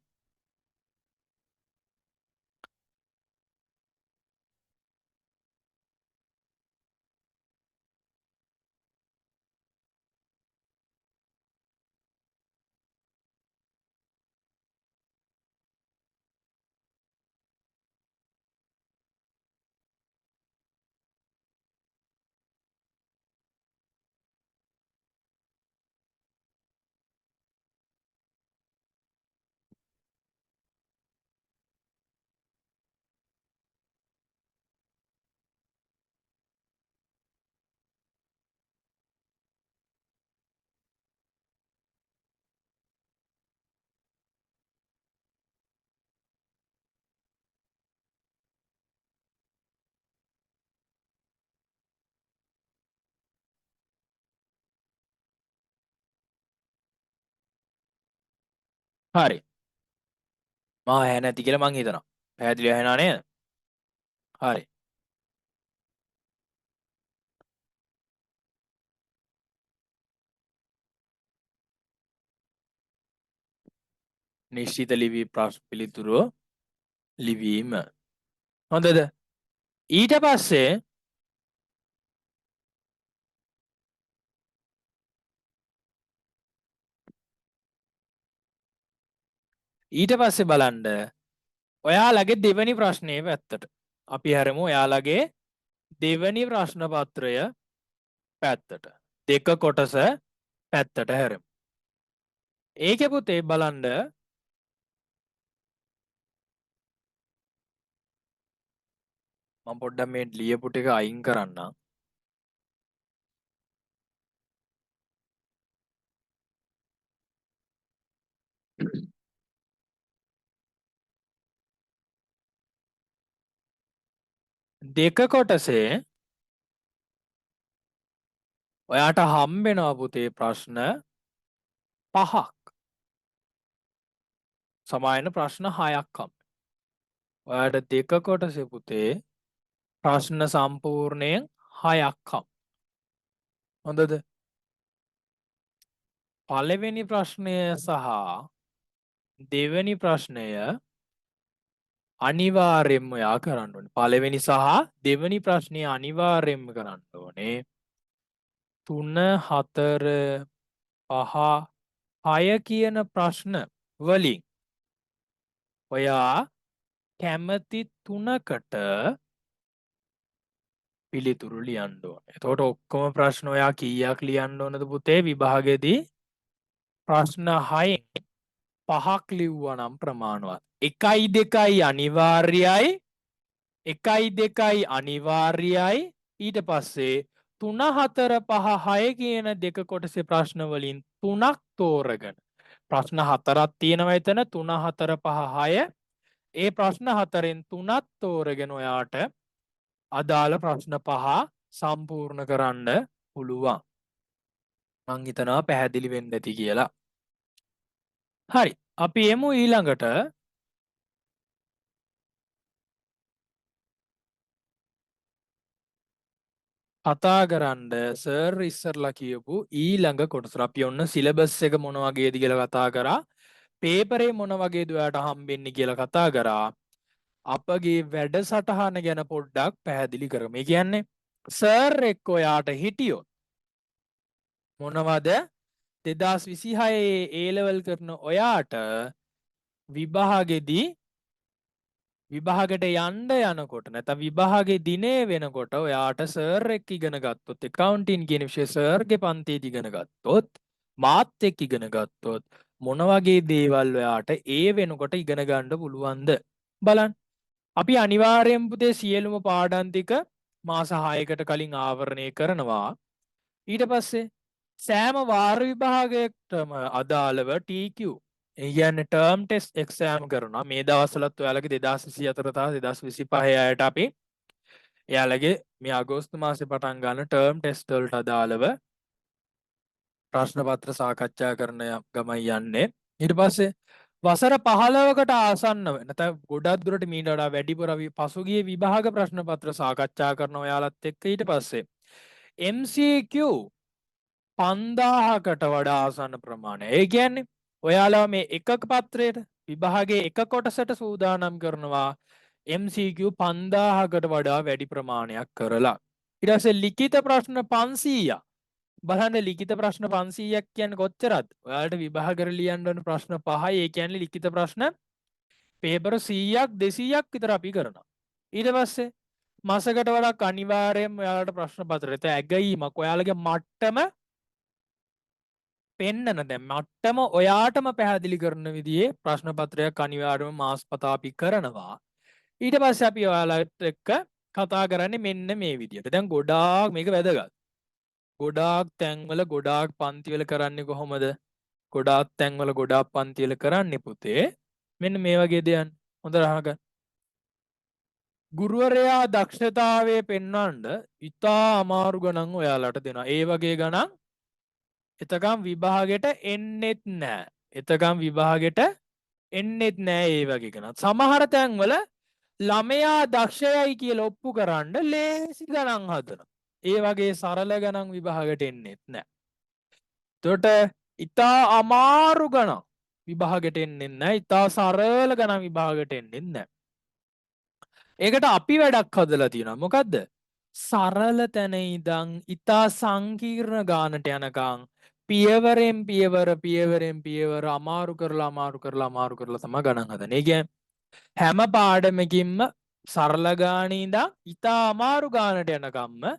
හරි. මම ඇහැ නැති කියලා මං හිතනවා. පැහැදිලිව ඇහෙනා නේද? හරි. නිශ්චිත ප්‍රශ්න පිළිතුරු ලිවීම. හොඳද? ඊට පස්සේ බලන්න ඔයාලගේ දෙවැනි ප්‍රශ්නේ පැත්තට. අපි හැරමු ඔයාලගේ දෙවැනි ප්‍රශ්න පත්‍රය පැත්තට. දෙක කොටස පැත්තට හැරමු. ඒකේ පුතේ බලන්න මම පොඩ්ඩක් මේ ලියපු ටික අයින් කරන්නම්. දෙක කොටසේ ඔයාට හම්බෙනවා පුතේ ප්‍රශ්න 5ක්. සමායන ප්‍රශ්න 6ක් හම්බ. ඔයාට දෙක කොටසේ පුතේ ප්‍රශ්න සම්පූර්ණයෙන් 6ක් හම්බ. හොඳද? පළවෙනි ප්‍රශ්නය සහ දෙවෙනි ප්‍රශ්නය අනිවාර්යෙන්ම ඔයා කරන්න ඕනේ. පළවෙනි සහ දෙවෙනි ප්‍රශ්නය අනිවාර්යෙන්ම කරන්න ඕනේ. 3 4 5 6 කියන ප්‍රශ්න වලින් ඔයා කැමති 3කට පිළිතුරු ලියන්න ඕනේ. එතකොට ඔක්කොම ප්‍රශ්න ඔයා කීයක් ලියන්න ඕනද පුතේ විභාගෙදී? ප්‍රශ්න 6න් 5ක් ලිව්වා නම් ප්‍රමාණවත්. 1යි 2යි අනිවාර්යයි. 1යි 2යි අනිවාර්යයි. ඊට පස්සේ 3 4 5 6 කියන දෙක කොටසේ ප්‍රශ්න වලින් 3ක් තෝරගෙන ප්‍රශ්න 4ක් තියෙනවා එතන 3 4 5 6 ඒ ප්‍රශ්න 4න් 3ක් තෝරගෙන ඔයාට අදාළ ප්‍රශ්න 5 සම්පූර්ණ කරන්න පුළුවන්. මං හිතනවා පැහැදිලි වෙන්න ඇති කියලා. හරි. අපි එමු ඊළඟට කතා කරන්න සර් ඉස්සරලා කියපු ඊළඟ කොටස. අපි ඔන්න සිලබස් එක මොන වගේද කියලා කතා කරා. පේපරේ මොන වගේද ඔයාට හම්බෙන්නේ කියලා කතා කරා. අපගේ වැඩසටහන ගැන පොඩ්ඩක් පැහැදිලි කරමු. ඒ කියන්නේ සර් එක්ක ඔයාට හිටියොත් මොනවද 2026 ඒ ලෙවල් කරන ඔයාට විභාගෙදී විභාගයට යන්න යනකොට නැත්නම් විභාගේ දිනේ වෙනකොට ඔයාට සර් එක්ක ඉගෙන ගත්තොත් accounting කියන විෂය සර්ගේ පන්තියේදී ඉගෙන ගත්තොත් මාත් එක්ක ඉගෙන ගත්තොත් මොන වගේ දේවල් ඔයාට ඒ වෙනකොට ඉගෙන ගන්න පුළුවන්ද බලන්න. අපි අනිවාර්යෙන් පුතේ සියලුම පාඩම් ටික මාස 6කට කලින් ආවරණය කරනවා. ඊට පස්සේ සෑම වාර විභාගයකටම අදාළව TQ ඒ කියන්නේ ටර්ම් ටෙස්ට් එක්සෑම් කරනවා. මේ දවස්වලත් ඔයාලගේ 2024 සහ 2025 අයට අපි එයාලගේ මේ අගෝස්තු මාසේ පටන් ගන්න ටර්ම් ටෙස්ට් වලට අදාළව ප්‍රශ්න පත්‍ර සාකච්ඡා කරන ගමන් යන්නේ. ඊට පස්සේ වසර 15කට ආසන්නව නැත්නම් ගොඩක් දුරට මීට වඩා වැඩිපුර පසුගිය විභාග ප්‍රශ්න පත්‍ර සාකච්ඡා කරන ඔයාලත් එක්ක ඊට පස්සේ MCQ 5000කට වඩා ආසන්න ප්‍රමාණය. ඒ කියන්නේ ඔයාලා මේ එකක පත්‍රයට විභාගයේ එක කොටසට සූදානම් කරනවා MCQ 5000කට වඩා වැඩි ප්‍රමාණයක් කරලා. ඊට පස්සේ ලිඛිත ප්‍රශ්න 500ක්. බලන්න ලිඛිත ප්‍රශ්න 500ක් කියන්නේ කොච්චරද? ඔයාලට විභාගර ලියන්න ඕන ප්‍රශ්න 5යි. ඒ කියන්නේ ලිඛිත ප්‍රශ්න පේපර් 100ක් 200ක් විතර අපි කරනවා. ඊට පස්සේ මාසකට වඩා අනිවාර්යයෙන්ම ඔයාලට ප්‍රශ්න පත්‍රයට ඇගීමක් ඔයාලගේ මට්ටම පෙන්නන දැන් මට්ටම ඔයාටම පැහැදිලි කරන විදිහේ ප්‍රශ්න පත්‍රයක් අනිවාර්යයෙන්ම මාස්පතා අපි කරනවා. ඊට පස්සේ අපි ඔයාලට එක්ක කතා කරන්නේ මෙන්න මේ විදිහට. දැන් ගොඩාක් මේක වැදගත්. ගොඩාක් තැන්වල ගොඩාක් පන්තිවල කරන්නේ කොහොමද? ගොඩාක් තැන්වල ගොඩාක් පන්තිවල කරන්නේ පුතේ මෙන්න මේ වගේ දෙයක්. හොඳට අහගන්න. ගුරුවරයා දක්ෂතාවය පෙන්වන්න ඉතා අමාරු ගණන් ඔයාලට දෙනවා. ඒ වගේ ගණන් එතකම් විභාගෙට එන්නෙත් නෑ. එතකම් විභාගෙට එන්නෙත් නෑ ඒ වගේ ගණන්. සමහර තැන්වල ළමයා දක්ෂයයි කියලා ඔප්පු කරන්න ලේසි ගණන් හදනවා. ඒ වගේ සරල ගණන් විභාගයට එන්නෙත් නෑ. එතකොට ඉතා අමාරු ගණන් විභාගයට එන්නේ නැහැ. ඉතා සරල ගණන් විභාගයට එන්නේ නැහැ. ඒකට අපි වැඩක් හදලා තියෙනවා. මොකද්ද? සරල තැන ඉඳන් ඉතා සංකීර්ණ ගානට යනකම් පියවරෙන් පියවර අමාරු කරලා තමයි ගණන් හදන්නේ. ඒ කියන්නේ හැම පාඩමකින්ම සරල ගානේ ඉඳන් ඉතා අමාරු ගානට යනකම්ම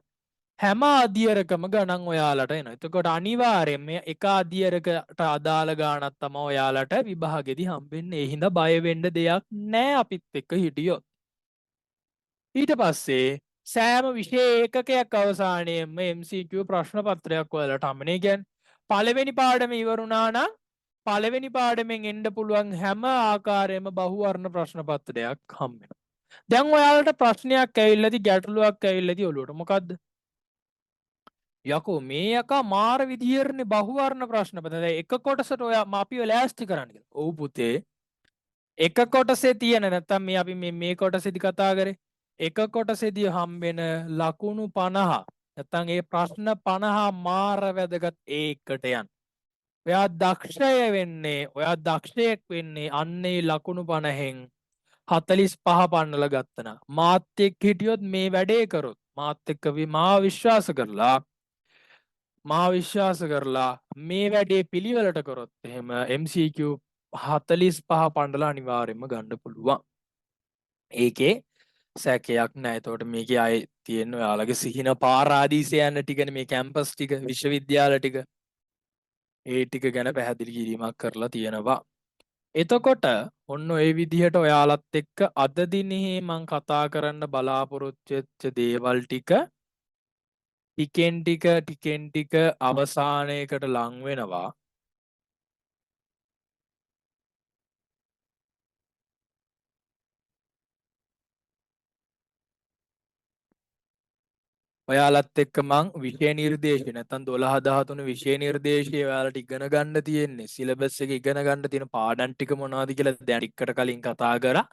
හැම අධ්‍යයනකම ගණන් ඔයාලට එනවා. එතකොට අනිවාර්යයෙන් මේ එක අධ්‍යයනකට අදාළ ගානක් තමයි ඔයාලට විභාගෙදි හම්බෙන්නේ. ඒ හින්දා බය වෙන්න දෙයක් නැහැ අපිත් එක්ක හිටියොත්. ඊට පස්සේ සෑම විෂය ඒකකයක් අවසානයේම MCQ ප්‍රශ්න පත්‍රයක් ඔයාලට හම්බෙන්නේ. ඒ කියන්නේ පළවෙනි පාඩම ඉවරුණා නම් පළවෙනි පාඩමෙන් එන්න පුළුවන් හැම ආකාරයෙන්ම බහුවර්ණ ප්‍රශ්න පත්‍රයක් හම්බෙනවා. දැන් ඔයාලට ප්‍රශ්නයක් ඇවිල්ලාදී ගැටලුවක් ඇවිල්ලාදී ඔළුවට මොකද්ද? යකෝ මේ යකා මාර විදියටනේ බහුවර්ණ ප්‍රශ්න පත්‍රය. දැන් එක කොටසට ඔයා අපිව ලෑස්ති කරන්න කියලා. ඔව් පුතේ. එක කොටසේ තියෙන නැත්තම් මේ අපි මේ කොටසේදී කතා කරේ එක කොටසේදී හම්බෙන ලකුණු 50 නැත්තම් ඒ ප්‍රශ්න 50 මාර වැදගත් ඒකට යන. ඔයා දක්ෂය වෙන්නේ ඔයා දක්ෂයෙක් වෙන්නේ අන්නේ ලකුණු 50න් 45 පන්නලා ගත්තනා. මාත් එක්ක හිටියොත් මේ වැඩේ කරොත් මාත් එක්ක මා විශ්වාස කරලා මේ වැඩේ පිළිවෙලට කරොත් එහෙම MCQ 45 පන්නලා අනිවාර්යයෙන්ම ගන්න පුළුවන්. ඒකේ සැකයක් නෑ. එතකොට මේකේ ආයේ තියෙන ඔයාලගේ සිහින පාරාදීසය යන ටිකනේ මේ කැම්පස් ටික විශ්වවිද්‍යාල ටික. ඒ ටික ගැන පැහැදිලි කිරීමක් කරලා තියෙනවා. එතකොට ඔන්න ඔය විදිහට ඔයාලත් එක්ක අද දිනේ මම කතා කරන්න බලාපොරොත්තු වෙච්ච දේවල් ටිකෙන් ටික අවසානයකට ලං වෙනවා. ඔයාලත් එක්ක මං විෂය නිර්දේශය නැත්නම් 12 13 විෂය නිර්දේශය ඔයාලට ඉගෙන ගන්න තියෙන්නේ. සිලබස් එක ඉගෙන ගන්න තියෙන පාඩම් ටික මොනවද කියලා දැන් ටිකට කලින් කතා කරා.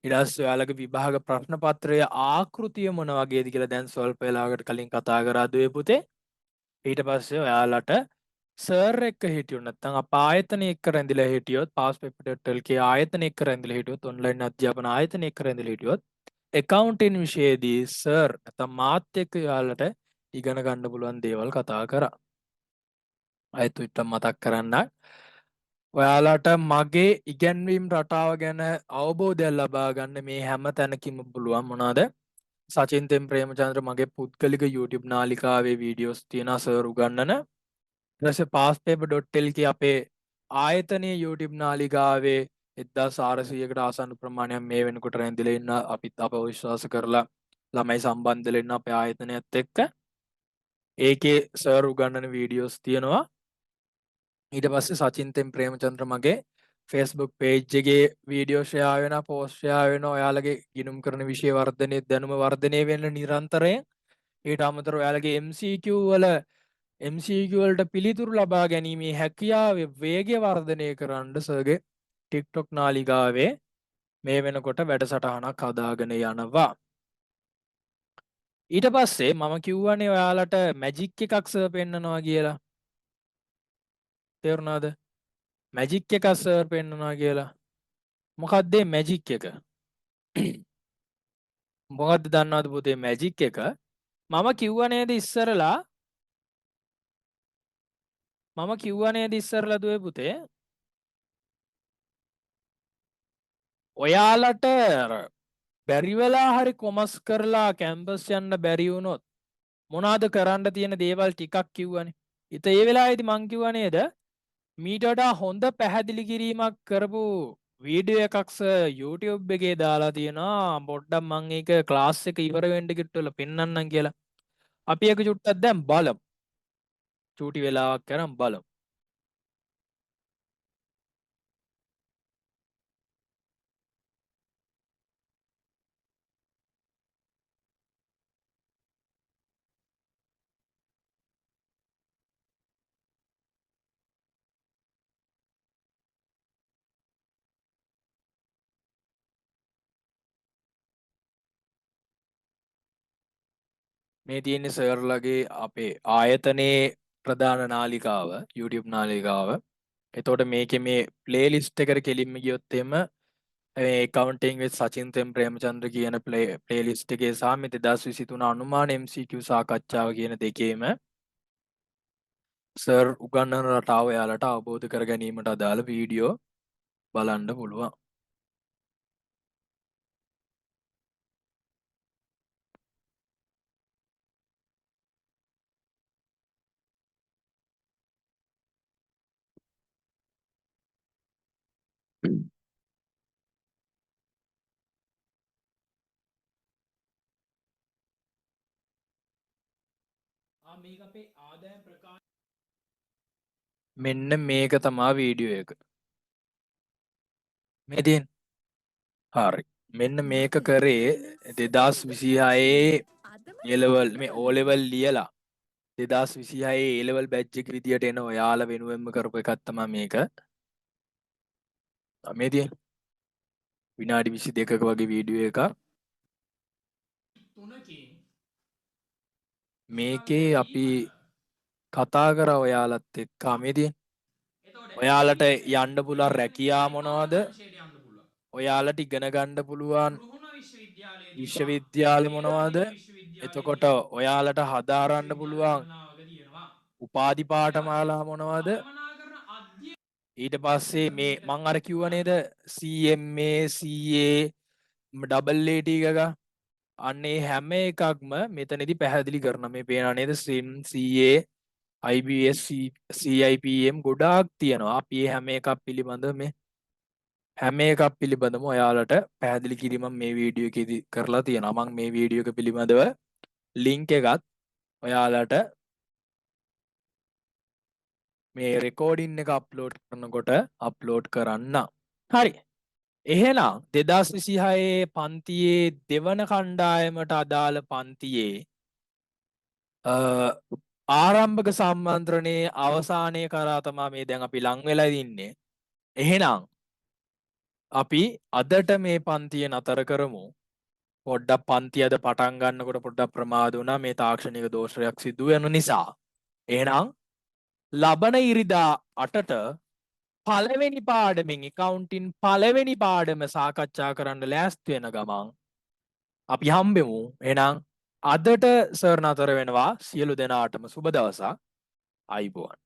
ඊට පස්සේ ඔයාලගේ විභාග ප්‍රශ්න පත්‍රයේ ආකෘතිය මොන වගේද කියලා දැන් ස්වල්ප වෙලාවකට කලින් කතා කරා දුවේ පුතේ. ඊට පස්සේ ඔයාලට සර් එක්ක හිටියොත් නැත්නම් අප ආයතනයේ එක්ක රැඳිලා හිටියොත් pass.lk ආයතනයේ එක්ක රැඳිලා හිටියොත් ඔන්ලයින් අධ්‍යාපන ආයතනයේ එක්ක රැඳිලා හිටියොත් accounting විෂයේදී සර් නැත්නම් මාත් එක්ක ඔයාලට ඉගෙන ගන්න පුළුවන් දේවල් කතා කරා. අයත් උත්තර මතක් කරන්න. ඔයාලට මගේ ඉගැන්වීම් රටාව ගැන අවබෝධයක් ලබා ගන්න මේ හැම තැනකින්ම පුළුවන් මොනවාද? සචින් තෙම් ප්‍රේමචන්ද්‍ර මගේ පුද්ගලික YouTube නාලිකාවේ වීඩියෝස් තියෙනවා සර් උගන්වන. ඊට පස්සේ passpaper.lk අපේ ආයතනයේ YouTube නාලිකාවේ 1400කට ආසන්න ප්‍රමාණයක් මේ වෙනකොට රැඳිලා ඉන්න අපිත් අපව විශ්වාස කරලා ළමයි සම්බන්ධ වෙලා ඉන්න අපේ ආයතනයත් එක්ක. ඒකේ සර් උගන්වන වීඩියෝස් තියෙනවා. ඊට පස්සේ සචින් තෙම් ප්‍රේමචන්ද්‍ර මගේ Facebook page එකේ වීඩියෝ ෂෙයා වෙනවා, පෝස්ට් ෂෙයා වෙනවා. ඔයාලගේ ගිණුම් කරන විෂය වර්ධනය, දැනුම වර්ධනය වෙන නිරන්තරයෙන්. ඊට අමතරව ඔයාලගේ MCQ වලට පිළිතුරු ලබා ගැනීමේ හැකියාවේ වේගය වර්ධනය කරන්න සර්ගේ TikTok නාලිකාවේ මේ වෙනකොට වැඩසටහනක් හදාගෙන යනවා. ඊට පස්සේ මම කිව්වනේ ඔයාලට මැජික් එකක් සර් පෙන්නනවා කියලා. තේරුණාද? මැජික් එකක් සර් පෙන්නනවා කියලා. මොකක්ද මේ මැජික් එක? මොකක්ද දන්නවද පුතේ මැජික් එක? මම කිව්වා නේද ඉස්සරලා දුවේ පුතේ ඔයාලට බැරි වෙලා හරි කොමස් කරලා කැම්පස් යන්න බැරි වුණොත් මොනවාද කරන්න තියෙන දේවල් ටිකක් කිව්වනේ. ඒ වෙලාවේදී මං කිව්වා නේද මීට වඩා හොඳ පැහැදිලි කිරීමක් කරපු වීඩියෝ එකක් YouTube එකේ දාලා තියෙනවා. පොඩ්ඩක් මං ඒක ක්ලාස් එක ඉවර වෙන්න කිට්ටුවල පෙන්නන්නම් කියලා. අපි ඒක චුට්ටක් දැන් බලමු. චූටි වෙලාවක් කරන් බලමු. මේ තියෙන්නේ සර්ලගේ අපේ ආයතනයේ ප්‍රධාන නාලිකාව YouTube නාලිකාව. එතකොට මේකේ මේ ප්ලේලිස්ට් එකට කෙලින්ම ගියොත් එම accounting with සචින් තෙම් ප්‍රේමචන්ද්‍ර කියන ප්ලේලිස්ට් එකේ සහ මේ 2023 අනුමාන MCQ සාකච්ඡාව කියන දෙකේම සර් උගන්වන රටාව ඔයාලට අවබෝධ කර ගැනීමට අදාළ වීඩියෝ බලන්න පුළුවන්. මෙන්න මේක තමා වීඩියෝ එක. මේ තියෙන. හරි. මෙන්න මේක කරේ 2026 A-level මේ O level ලියලා 2026 A-level batch එක විදියට එන ඔයාලා වෙනුවෙන්ම කරපු එකක් තමයි මේක. මේ තියෙන. විනාඩි 22ක වගේ වීඩියෝ එකක්. මේකේ අපි කතා කරා ඔයාලත් එක්ක මේ තියෙන. ඔයාලට යන්න පුළුවන් රැකියා මොනවද? ඔයාලට ඉගෙන ගන්න පුළුවන් විශ්වවිද්‍යාල මොනවද? එතකොට ඔයාලට හදාරන්න පුළුවන් උපාධි පාඨමාලා මොනවද? ඊට පස්සේ මේ මං අර කිව්ව නේද CMA CA AAT එකක අන්න ඒ හැම එකක්ම මෙතනදී පැහැදිලි කරනවා. මේ පේනවා නේද SIM CA IBS CIPM ගොඩාක් තියෙනවා. අපි මේ හැම එකක් පිළිබඳව ඔයාලට පැහැදිලි කිරීමක් මේ වීඩියෝ එකේදී කරලා තියෙනවා. මම මේ වීඩියෝ එක පිළිබඳව ලින්ක් එකත් ඔයාලට මේ රෙකෝඩින් එක අප්ලෝඩ් කරනකොට අප්ලෝඩ් කරන්න. හරි. එහෙනම් 2026 පන්තියේ දෙවන කණ්ඩායමට අදාළ පන්තියේ ආරම්භක සම්මන්ත්‍රණයේ අවසානය කරා තමා මේ දැන් අපි ලං වෙලා ඉන්නේ. එහෙනම් අපි අදට මේ පන්තිය නතර කරමු. පොඩ්ඩක් පන්ති අද පටන් ගන්නකොට පොඩ්ඩක් ප්‍රමාද වුණා මේ තාක්ෂණික දෝෂයක් සිදු වෙන නිසා. එහෙනම් ලබන ඉරිදා 8ට පළවෙනි පාඩමෙන් accounting පළවෙනි පාඩම සාකච්ඡා කරන්න ලෑස්ති වෙන ගමන් අපි හම්බෙමු. එහෙනම් අදට සර් නතර වෙනවා. සියලු දෙනාටම සුබ දවසක්. ආයුබෝවන්.